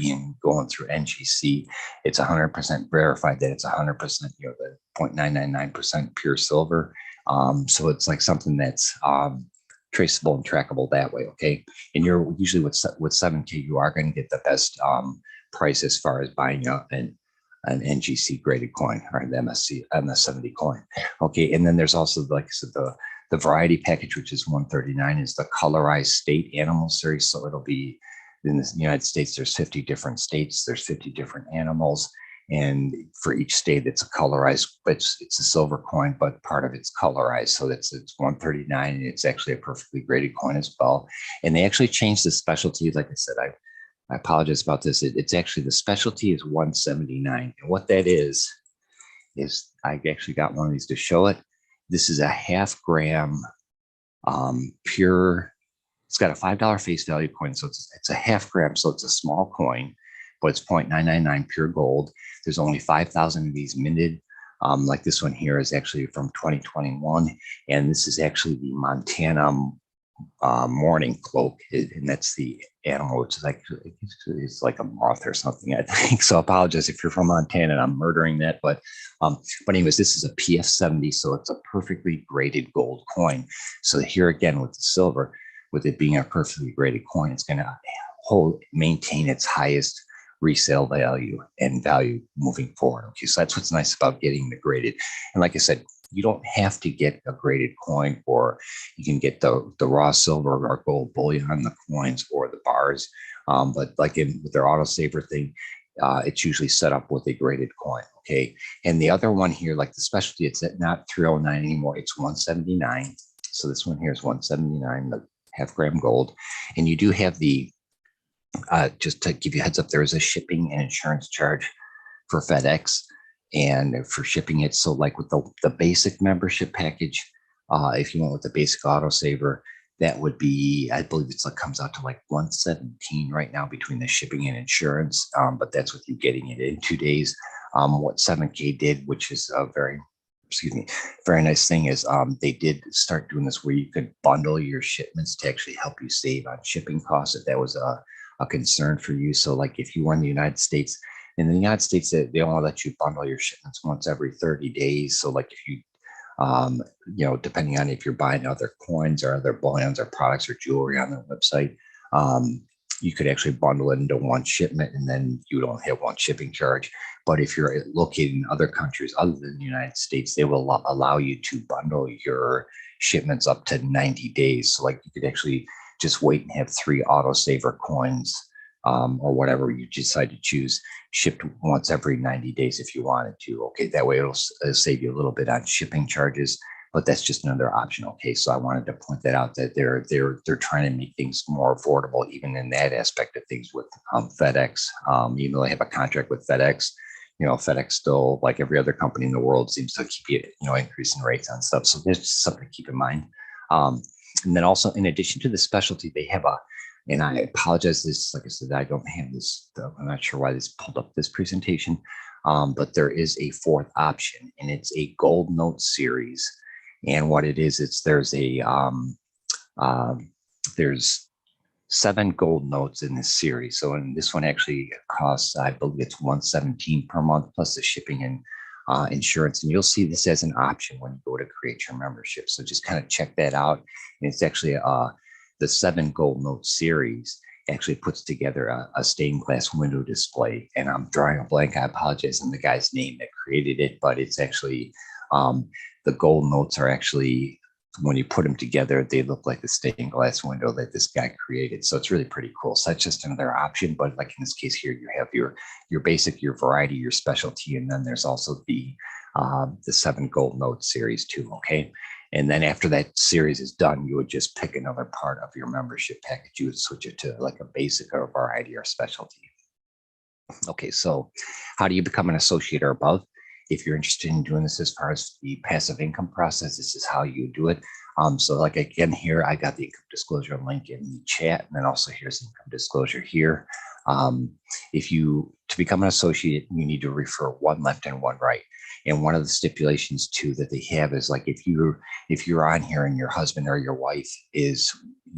[SPEAKER 1] going through NGC, it's 100% verified that it's 100%, the 0.999% pure silver. So it's like something that's traceable and trackable that way. Okay, and you're usually with 7K, you are going to get the best price as far as buying an NGC graded coin or an MS-70 coin. Okay, and then there's also, like I said, the variety package, which is 139, is the colorized state animal series. So it'll be, in the United States, there's 50 different states, there's 50 different animals. And for each state, it's a colorized, it's a silver coin, but part of it's colorized. So it's 139, and it's actually a perfectly graded coin as well. And they actually changed the specialty. Like I said, I apologize about this. It's actually, the specialty is 179. And what that is I actually got one of these to show it. This is a 0.5 gram pure. It's got a $5 face value coin. So it's a 0.5 gram. So it's a small coin, but it's 0.999 pure gold. There's only 5,000 of these minted. Like this one here is actually from 2021, and this is actually the Montana morning cloak, and that's the animal, which is like it's like a moth or something, I think. So I apologize if you're from Montana and I'm murdering that, but anyways, this is a PF70, so it's a perfectly graded gold coin. So here again with the silver, with it being a perfectly graded coin, it's going to maintain its highest resale value and value moving forward. Okay, so that's what's nice about getting the graded. And like I said, you don't have to get a graded coin, or you can get the raw silver or gold bullion, the coins, or the bars. But like with their autosaver thing, it's usually set up with a graded coin. Okay. And the other one here, like the specialty, it's at not 309 anymore. It's 179. So this one here is 179, the half-gram gold. And you do have the, just to give you a heads up, there is a shipping and insurance charge for FedEx and for shipping it. So like with the basic membership package, if you went with the basic autosaver, that would be, I believe it's like comes out to like 117 right now between the shipping and insurance. But that's with you getting it in 2 days. What 7K did, which is a very nice thing, is they did start doing this where you could bundle your shipments to actually help you save on shipping costs if that was a concern for you. So like if you were in the United States, they only let you bundle your shipments once every 30 days. So like if you, depending on if you're buying other coins or other bullions or products or jewelry on their website, you could actually bundle it into one shipment, and then you don't have one shipping charge. But if you're located in other countries other than the United States, they will allow you to bundle your shipments up to 90 days. So like you could actually just wait and have 3 autosaver coins, or whatever you decide to choose, shipped once every 90 days if you wanted to. Okay, that way it'll save you a little bit on shipping charges, but that's just another option. Okay, so I wanted to point that out, that they're trying to make things more affordable, even in that aspect of things with FedEx. Even though they have a contract with FedEx, FedEx still, like every other company in the world, seems to keep increasing rates on stuff. So there's just something to keep in mind. And then also, in addition to the specialty, they have and I apologize, this, like I said, I don't have this, I'm not sure why this pulled up this presentation, but there is a 4th option, and it's a gold note series. And what it is, there's 7 gold notes in this series. So in this one actually costs, I believe it's 117 per month plus the shipping and insurance. And you'll see this as an option when you go to create your membership. So just kind of check that out. And it's actually the 7 gold note series actually puts together a stained glass window display. And I'm drawing a blank, I apologize, on the guy's name that created it, but it's actually, the gold notes are actually, when you put them together, they look like the stained glass window that this guy created. So it's really pretty cool. So that's just another option. But like in this case here, you have your basic, your variety, your specialty, and then there's also the 7 gold note series too. Okay. And then after that series is done, you would just pick another part of your membership package. You would switch it to like a basic or a variety or specialty. Okay, so how do you become an associate or above? If you're interested in doing this as far as the passive income process, this is how you do it. So like again, here, I got the income disclosure link in the chat, and then also here's the income disclosure here. To become an associate, you need to refer 1 left and 1 right. And one of the stipulations too that they have is like if you're on here and your husband or your wife you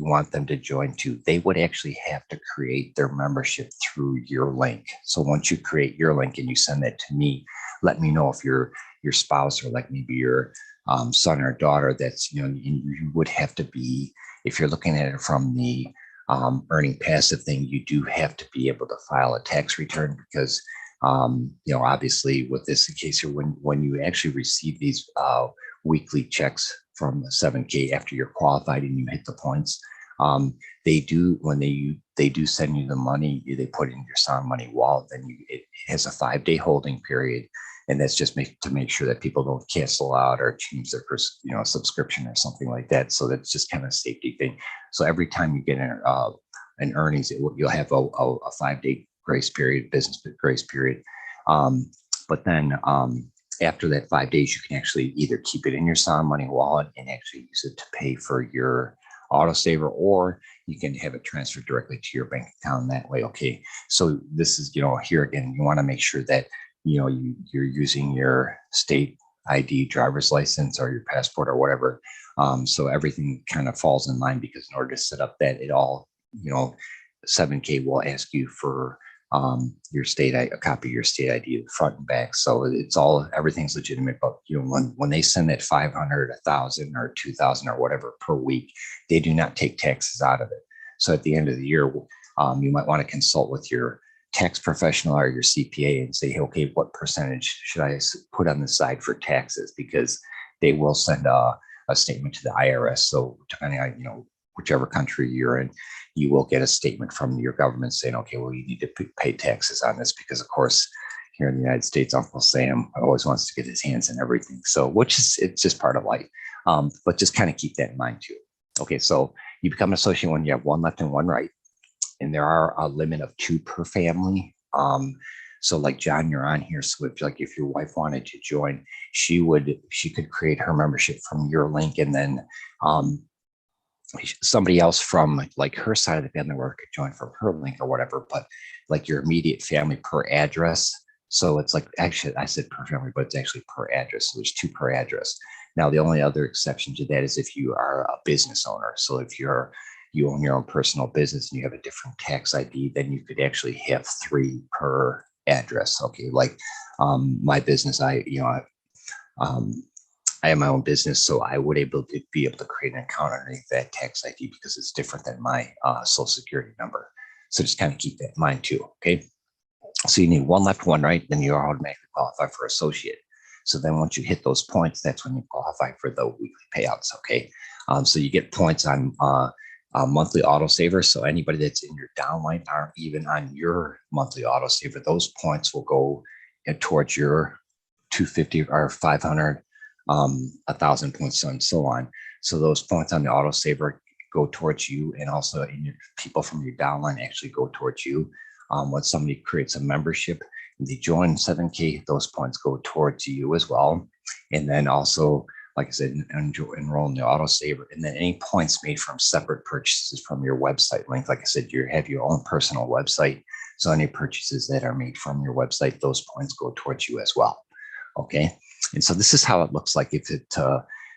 [SPEAKER 1] want them to join too, they would actually have to create their membership through your link. So once you create your link and you send that to me, let me know if your spouse or like maybe your son or daughter, that's, you would have to be, if you're looking at it from the earning passive thing, you do have to be able to file a tax return because, obviously with this case here, when you actually receive these weekly checks from 7K after you're qualified and you hit the points, they do send you the money, they put it in your Sound Money wallet, then it has a 5-day holding period. And that's just to make sure that people don't cancel out or change their subscription or something like that. So that's just kind of a safety thing. So every time you get an earnings, you'll have a 5-day grace period, business grace period. But then after that 5 days, you can actually either keep it in your Sound Money wallet and actually use it to pay for your auto saver, or you can have it transferred directly to your bank account that way. Okay. So this is, here again, you want to make sure that, you're using your state ID, driver's license, or your passport or whatever. So everything kind of falls in line, because in order to set up that, it all, 7K will ask you for your a copy of your state ID, front and back. So everything's legitimate. But when they send that 500, 1,000, or 2,000 or whatever per week, they do not take taxes out of it. So at the end of the year, you might want to consult with your tax professional or your CPA and say, hey, okay, what percentage should I put on the side for taxes? Because they will send a statement to the IRS. So depending on, whichever country you're in, you will get a statement from your government saying, okay, well, you need to pay taxes on this, because of course, here in the United States, Uncle Sam always wants to get his hands in everything. So, it's just part of life. But just kind of keep that in mind too. Okay, so you become an associate when you have one left and one right. And there are a limit of 2 per family. So like John, you're on here. So if your wife wanted to join, she could create her membership from your link, and then somebody else from like her side of the family could join from her link or whatever. But like your immediate family per address. So it's like, actually I said per family, but it's actually per address. So there's 2 per address. Now, the only other exception to that is if you are a business owner. So if you own your own personal business and you have a different tax ID, then you could actually have 3 per address. Okay. Like my business, I have my own business, so I would be able to create an account underneath that tax ID, because it's different than my social security number. So just kind of keep that in mind too. Okay. So you need one left, one right, then you automatically qualify for associate. So then once you hit those points, that's when you qualify for the weekly payouts. Okay. So you get points on monthly auto saver. So anybody that's in your downline or even on your monthly auto saver, those points will go towards your 250 or 500, 1,000 points, and so on. So those points on the auto saver go towards you, and also people from your downline actually go towards you. When somebody creates a membership and they join 7K, those points go towards you as well. And then also, like I said, enroll in the auto saver. And then any points made from separate purchases from your website link. Like I said, you have your own personal website. So any purchases that are made from your website, those points go towards you as well. Okay. And so this is how it looks like if it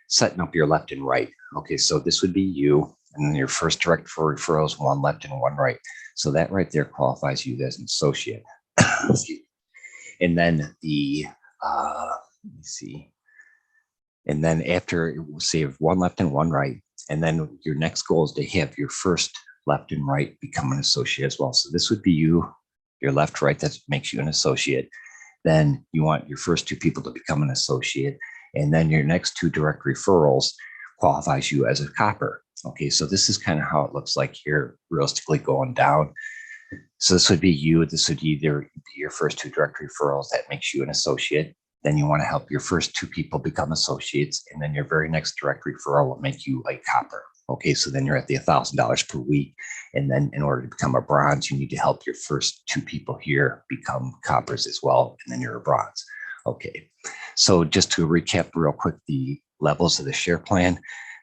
[SPEAKER 1] setting up your left and right. Okay. So this would be you. And then your first direct for referrals, one left and one right. So that right there qualifies you as an associate. And then let me see. And then after, say, one left and one right, and then your next goal is to have your first left and right become an associate as well. So this would be you, your left, right, that makes you an associate. Then you want your first 2 people to become an associate. And then your next 2 direct referrals qualifies you as a copper. Okay, so this is kind of how it looks like here, realistically going down. So this would be you. This would either be your first 2 direct referrals that makes you an associate. Then you want to help your first 2 people become associates. And then your very next direct referral will make you a copper. Okay, so then you're at the $1,000 per week. And then in order to become a bronze, you need to help your first 2 people here become coppers as well. And then you're a bronze. Okay, so just to recap real quick, the levels of the share plan,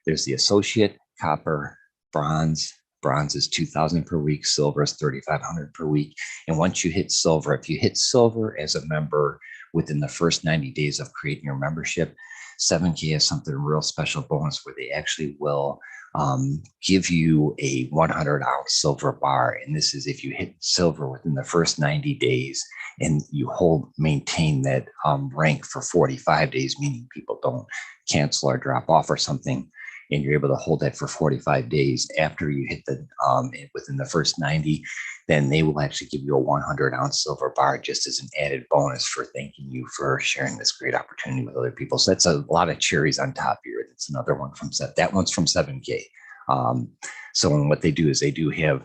[SPEAKER 1] there's the associate, copper, bronze. Bronze is $2,000 per week. Silver is $3,500 per week. And once you hit silver, if you hit silver as a member within the first 90 days of creating your membership, 7K has something real special bonus where they actually will give you a 100-ounce silver bar. And this is if you hit silver within the first 90 days and you maintain that rank for 45 days, meaning people don't cancel or drop off or something, and you're able to hold that for 45 days after you hit the within the first 90, then they will actually give you a 100-ounce silver bar just as an added bonus for thanking you for sharing this great opportunity with other people. So that's a lot of cherries on top here. That's another one from that one's from 7K. So what they do is they do have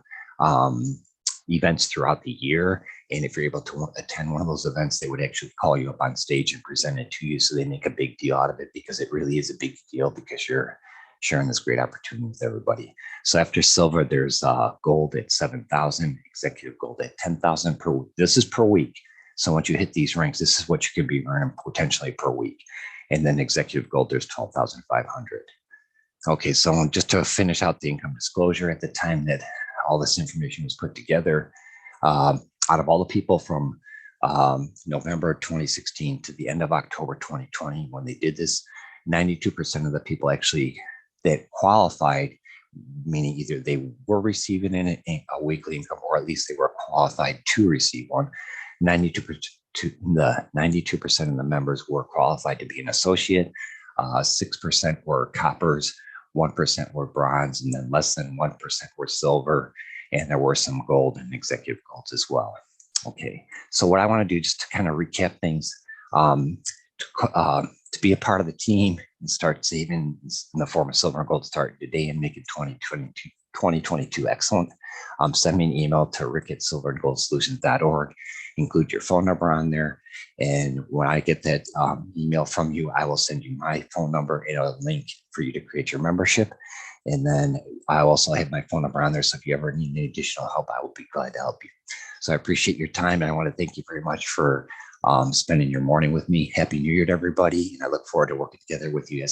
[SPEAKER 1] events throughout the year. And if you're able to attend one of those events, they would actually call you up on stage and present it to you. So they make a big deal out of it because it really is a big deal because you're sharing this great opportunity with everybody. So after silver, there's gold at 7,000, executive gold at 10,000 per week. This is per week. So once you hit these ranks, this is what you could be earning potentially per week. And then executive gold, there's 12,500. Okay, so just to finish out the income disclosure, at the time that all this information was put together, out of all the people from November 2016 to the end of October 2020, when they did this, 92% of the people actually that qualified, meaning either they were receiving a weekly income or at least they were qualified to receive one. 92% of the members were qualified to be an associate. 6% were coppers, 1% were bronze, and then less than 1% were silver. And there were some gold and executive golds as well. Okay, so what I want to do just to kind of recap things, to be a part of the team and start saving in the form of silver and gold starting today and making 2022 excellent. Send me an email to rick@silverandgoldsolutions.org. Include your phone number on there. And when I get that email from you, I will send you my phone number and a link for you to create your membership. And then I also have my phone number on there. So if you ever need any additional help, I will be glad to help you. So I appreciate your time. And I want to thank you very much for spending your morning with me. Happy New Year to everybody. And I look forward to working together with you as